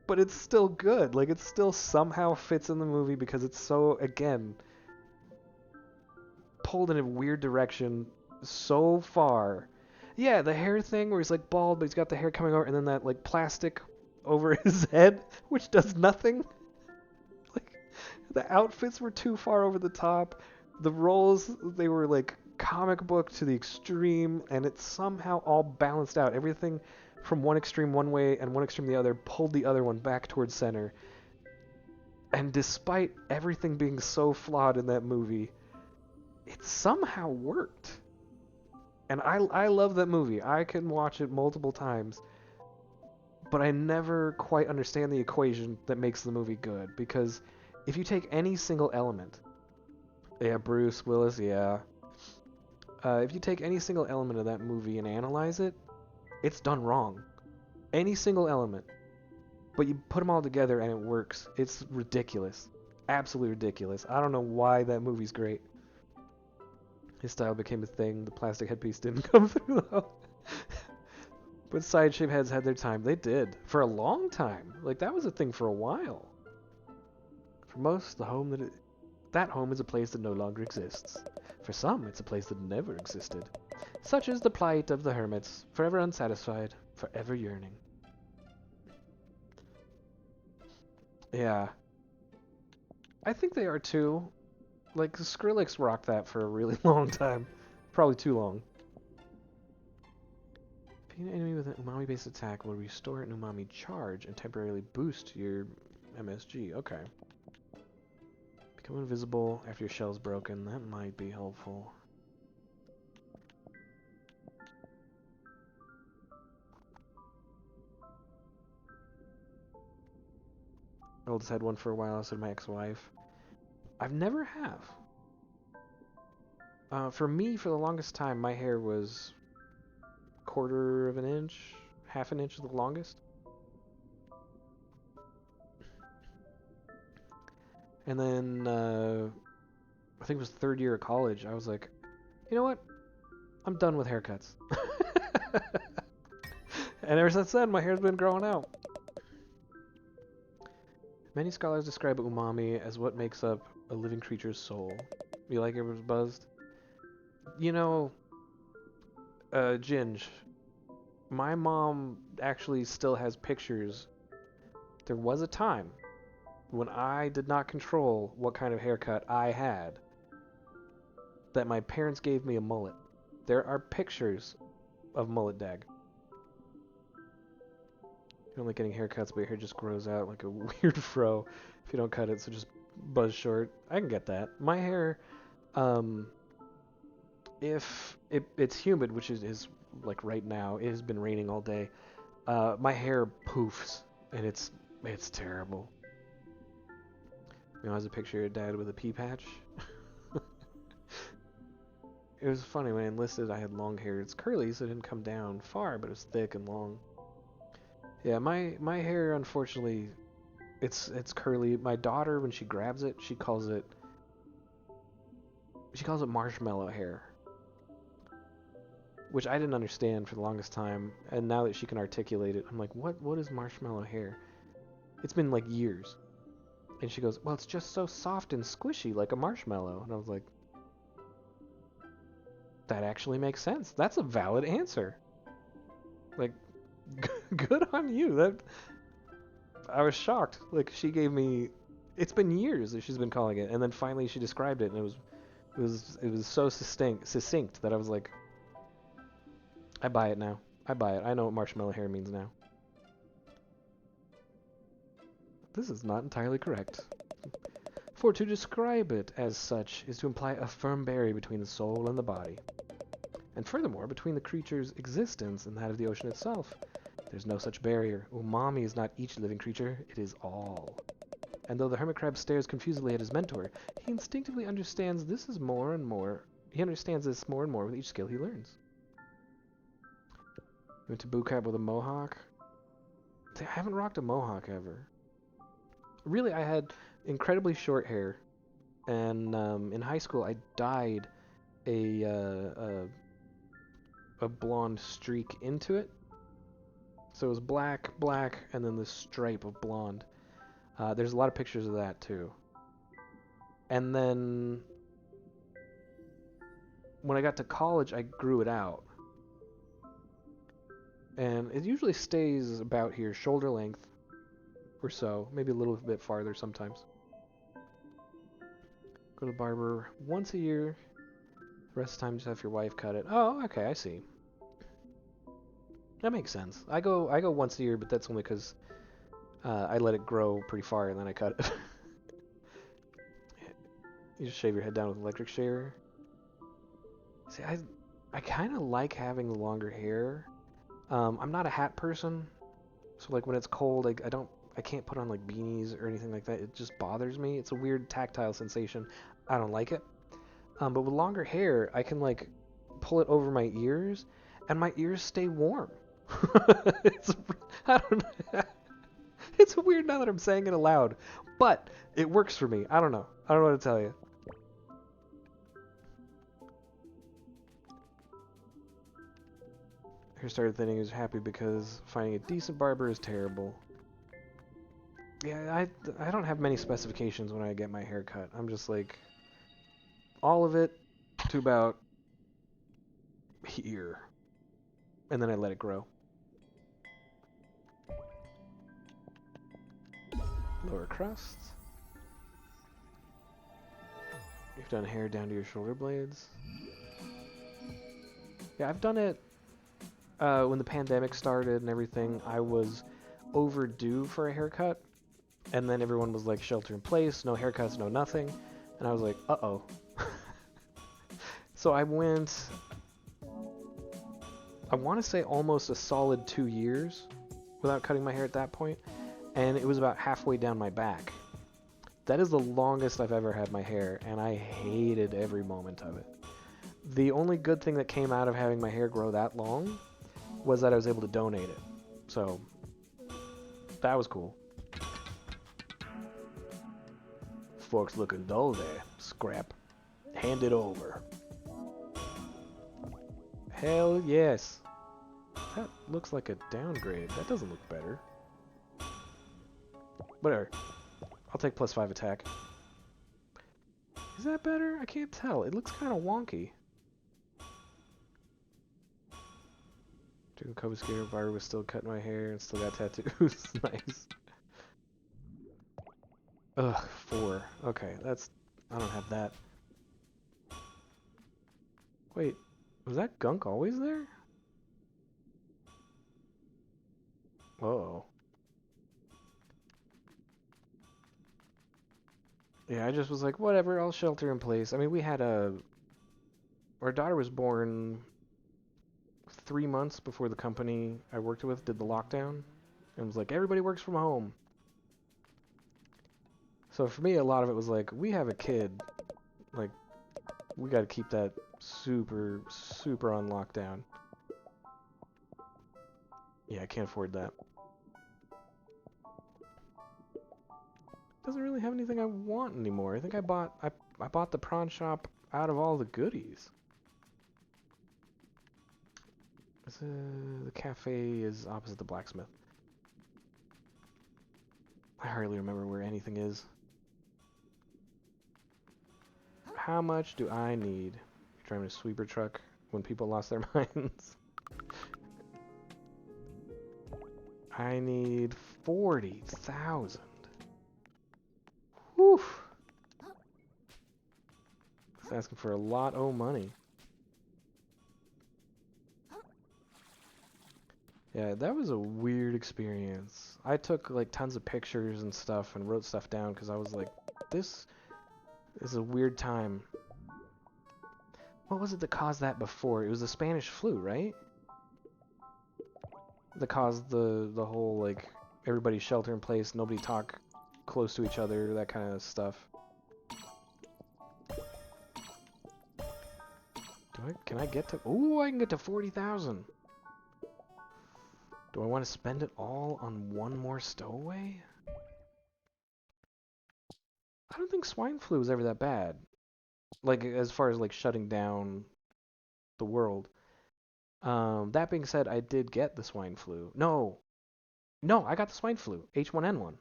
But it's still good. Like it still somehow fits in the movie because it's so, again, pulled in a weird direction so far. Yeah, the hair thing where he's like bald, but he's got the hair coming over, and then that like plastic over his head, which does nothing. Like the outfits were too far over the top. The roles, they were like comic book to the extreme, and it somehow all balanced out. Everything from one extreme one way and one extreme the other pulled the other one back towards center. And despite everything being so flawed in that movie, it somehow worked. And I love that movie. I can watch it multiple times. But I never quite understand the equation that makes the movie good. Because if you take any single element, yeah, Bruce Willis, yeah. If you take any single element of that movie and analyze it, it's done wrong. Any single element. But you put them all together and it works. It's ridiculous. Absolutely ridiculous. I don't know why that movie's great. His style became a thing. The plastic headpiece didn't come through though. But side-shaped heads had their time. They did. For a long time. Like, that was a thing for a while. For most, the That home is a place that no longer exists. For some, it's a place that never existed. Such is the plight of the hermits, forever unsatisfied, forever yearning. Yeah. I think they are too. Like, Skrillex rocked that for a really long time. Probably too long. Being an enemy with an umami-based attack will restore an umami charge and temporarily boost your MSG. Okay. Become invisible after your shell's broken. That might be helpful. I just had one for a while. I said my ex-wife. I've never have. For me, for the longest time, my hair was quarter of an inch, half an inch is the longest. And then, I think it was third year of college, I was like, you know what? I'm done with haircuts. And ever since then, my hair's been growing out. Many scholars describe umami as what makes up a living creature's soul. You like it was buzzed? You know, Ginge, my mom actually still has pictures. There was a time when I did not control what kind of haircut I had that my parents gave me a mullet. There are pictures of mullet dag. You don't like getting haircuts, but your hair just grows out like a weird fro if you don't cut it, so just buzz short. I can get that. My hair, if it's humid, which is like right now, it has been raining all day, my hair poofs, and it's terrible. You know, I was a picture of Dad with a pea patch. It was funny, when I enlisted, I had long hair. It's curly, so it didn't come down far, but it was thick and long. Yeah, my hair, unfortunately, it's curly. My daughter, when she grabs it, she calls it marshmallow hair, which I didn't understand for the longest time. And now that she can articulate it, I'm like, what is marshmallow hair? It's been like years. And she goes, well, it's just so soft and squishy like a marshmallow. And I was like, that actually makes sense. That's a valid answer. Like, good on you. That I was shocked. Like, she gave me, it's been years that she's been calling it, and then finally she described it, and it was so succinct that I was like, I buy it now. I buy it. I know what marshmallow hair means now. This is not entirely correct. For to describe it as such is to imply a firm barrier between the soul and the body. And furthermore, between the creature's existence and that of the ocean itself. There's no such barrier. Umami is not each living creature, it is all. And though the hermit crab stares confusedly at his mentor, he instinctively understands this is more and more. He understands this more and more with each skill he learns. Went to boot camp with a mohawk. I haven't rocked a mohawk ever. Really, I had incredibly short hair, and in high school I dyed a blonde streak into it. So it was black, and then this stripe of blonde. There's a lot of pictures of that too. And then when I got to college, I grew it out. And it usually stays about here, shoulder length or so, maybe a little bit farther sometimes. Go to the barber once a year. The rest of the time, just have your wife cut it. Oh, okay, I see. That makes sense. I go once a year, but that's only because I let it grow pretty far and then I cut it. You just shave your head down with an electric shaver. See, I kind of like having the longer hair. I'm not a hat person, so like when it's cold, I can't put on like beanies or anything like that. It just bothers me. It's a weird tactile sensation. I don't like it. But with longer hair, I can like pull it over my ears, and my ears stay warm. I don't know. It's weird now that I'm saying it aloud, but it works for me. I don't know. I don't know what to tell you. Hair started thinning. He was happy because finding a decent barber is terrible. Yeah, I don't have many specifications when I get my hair cut. I'm just like, all of it to about here. And then I let it grow. Lower crust. You've done hair down to your shoulder blades. Yeah, I've done it when the pandemic started and everything. I was overdue for a haircut, and then everyone was like shelter in place, no haircuts, no nothing, and I was like, uh-oh. So I went, I want to say almost a solid 2 years without cutting my hair at that point, and it was about halfway down my back. That is the longest I've ever had my hair, and I hated every moment of it. The only good thing that came out of having my hair grow that long was that I was able to donate it. So, that was cool. Fork's looking dull there, Scrap. Hand it over. Hell yes. That looks like a downgrade. That doesn't look better. Whatever. I'll take +5 attack. Is that better? I can't tell. It looks kind of wonky. Drinking Kobe Skater Bar was still cutting my hair and still got tattoos. Nice. Ugh, 4. Okay, that's... I don't have that. Wait, was that gunk always there? Uh-oh. Yeah, I just was like, whatever, I'll shelter in place. I mean, we had a... Our daughter was born 3 months before the company I worked with did the lockdown. And was like, everybody works from home. So for me, a lot of it was like, we have a kid. Like, we gotta keep that super, super on lockdown. Yeah, I can't afford that. Doesn't really have anything I want anymore. I think I bought the prawn shop out of all the goodies. The cafe is opposite the blacksmith. I hardly remember where anything is. How much do I need? You're driving a sweeper truck when people lost their minds. I need 40,000. Whew. It's asking for a lot of money. Yeah, that was a weird experience. I took like tons of pictures and stuff and wrote stuff down because I was like, this is a weird time. What was it that caused that before? It was the Spanish flu, right? That caused the whole like everybody shelter in place, nobody talk close to each other, that kind of stuff. Can I get to... Ooh, I can get to 40,000. Do I want to spend it all on one more stowaway? I don't think swine flu was ever that bad. Like, as far as, like, shutting down the world. That being said, I did get the swine flu. No! No, I got the swine flu. H1N1.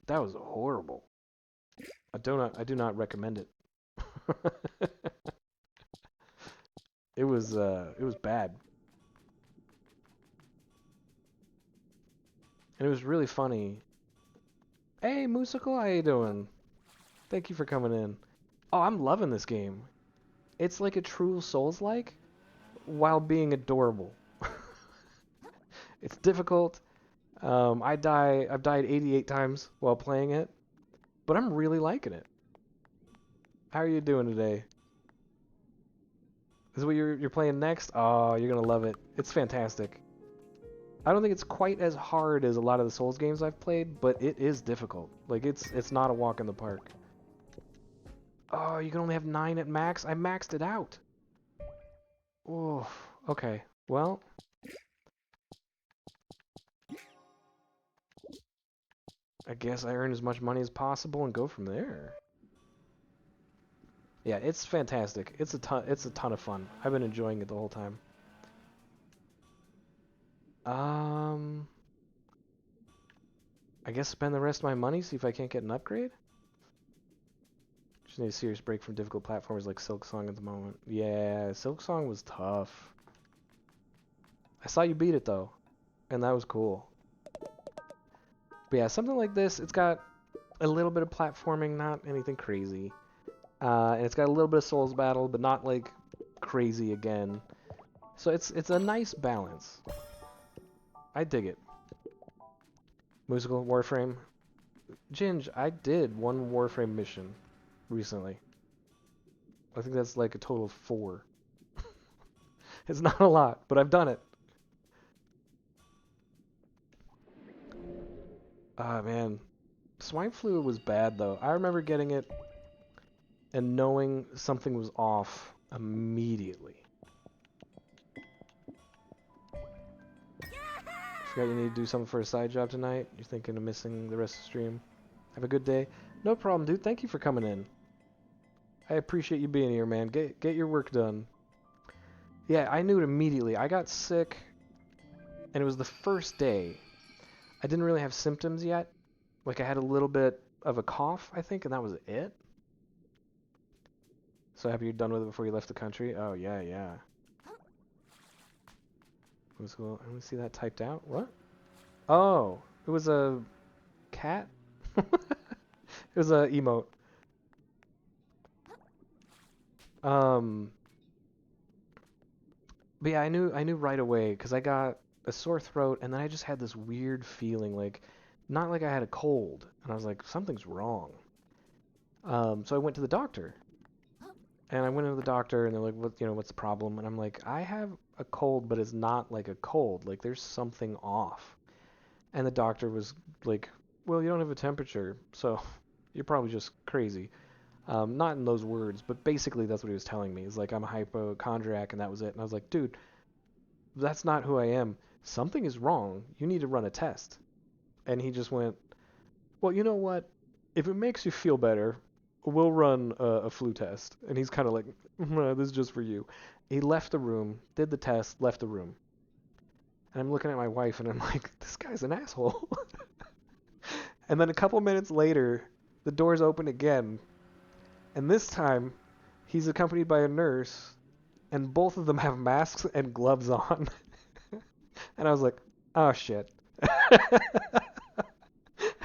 That was horrible. I do not recommend it. It was bad. And it was really funny. Hey, Musical, how you doing? Thank you for coming in. Oh, I'm loving this game. It's like a true Souls-like, while being adorable. It's difficult. I've died 88 times while playing it, but I'm really liking it. How are you doing today? Is what you're playing next? Oh, you're gonna love it. It's fantastic. I don't think it's quite as hard as a lot of the Souls games I've played, but it is difficult. Like, it's not a walk in the park. Oh, you can only have 9 at max? I maxed it out. Oh, okay. Well, I guess I earn as much money as possible and go from there. Yeah, it's fantastic. It's a ton of fun. I've been enjoying it the whole time. I guess spend the rest of my money, see if I can't get an upgrade? Just need a serious break from difficult platformers like Silk Song at the moment. Yeah, Silk Song was tough. I saw you beat it though, and that was cool. But yeah, something like this, it's got a little bit of platforming, not anything crazy. And it's got a little bit of Souls battle, but not like crazy again. So it's a nice balance. I dig it. Musical Warframe. Ginge, I did one Warframe mission recently. I think that's like a total of 4. It's not a lot, but I've done it. Ah, man. Swine flu was bad, though. I remember getting it and knowing something was off immediately. Forgot you need to do something for a side job tonight? You're thinking of missing the rest of the stream? Have a good day. No problem, dude. Thank you for coming in. I appreciate you being here, man. Get your work done. Yeah, I knew it immediately. I got sick, and it was the first day. I didn't really have symptoms yet. Like, I had a little bit of a cough, I think, and that was it. So happy you're done with it before you left the country? Oh, yeah, yeah. Let's go. Let me see that typed out. What? Oh, it was a cat? It was a emote. But yeah, I knew right away because I got a sore throat and then I just had this weird feeling like, not like I had a cold, and I was like, something's wrong. So I went to the doctor, and I went into the doctor and they're like, what's the problem? And I'm like, I have a cold, but it's not like a cold. Like there's something off. And the doctor was like, well, you don't have a temperature, so you're probably just crazy. Not in those words, but basically that's what he was telling me. He's like, I'm a hypochondriac, and that was it. And I was like, dude, that's not who I am. Something is wrong. You need to run a test. And he just went, well, you know what? If it makes you feel better, we'll run a flu test. And he's kind of like, this is just for you. He left the room, did the test, left the room. And I'm looking at my wife, and I'm like, this guy's an asshole. And then a couple minutes later, the doors open again. And this time, he's accompanied by a nurse, and both of them have masks and gloves on. And I was like, oh shit.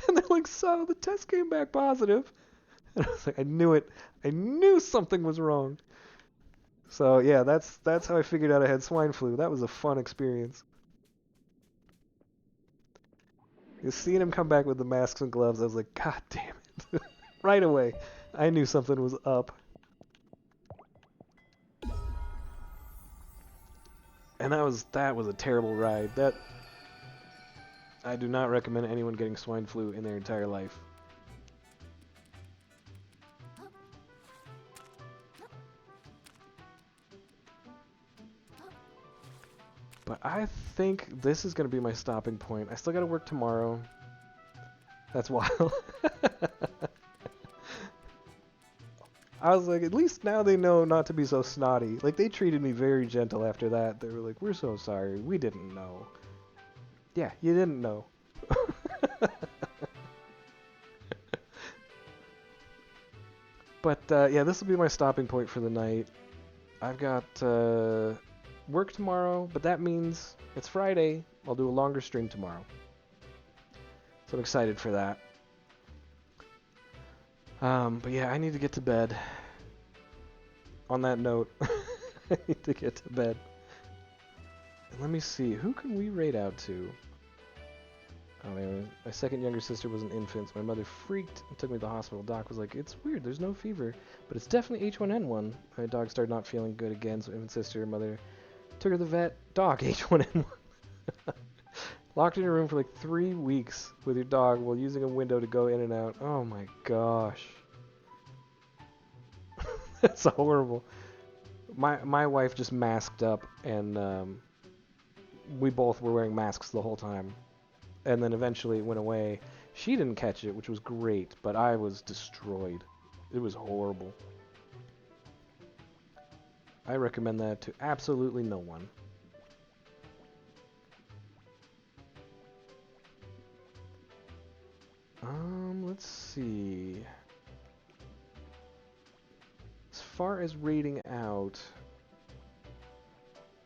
And they're like, so the test came back positive. And I was like, I knew it. I knew something was wrong. So yeah, that's how I figured out I had swine flu. That was a fun experience. Just seeing him come back with the masks and gloves, I was like, God damn it. Right away, I knew something was up. And that was a terrible ride. That I do not recommend anyone getting swine flu in their entire life. But I think this is going to be my stopping point. I still got to work tomorrow. That's wild. I was like, at least now they know not to be so snotty. Like, they treated me very gentle after that. They were like, we're so sorry. We didn't know. Yeah, you didn't know. But, yeah, this will be my stopping point for the night. I've got work tomorrow, but that means it's Friday. I'll do a longer stream tomorrow. So I'm excited for that. But yeah, I need to get to bed. On that note, I need to get to bed. And let me see, who can we raid out to? Oh man, my second younger sister was an infant, so my mother freaked and took me to the hospital. Doc was like, it's weird, there's no fever, but it's definitely H1N1. My dog started not feeling good again, so infant sister, mother, took her to the vet. Dog, H1N1. Locked in your room for like 3 weeks with your dog while using a window to go in and out. Oh my gosh. That's horrible. My wife just masked up, and we both were wearing masks the whole time. And then eventually it went away. She didn't catch it, which was great, but I was destroyed. It was horrible. I recommend that to absolutely no one. Let's see. As far as rating out,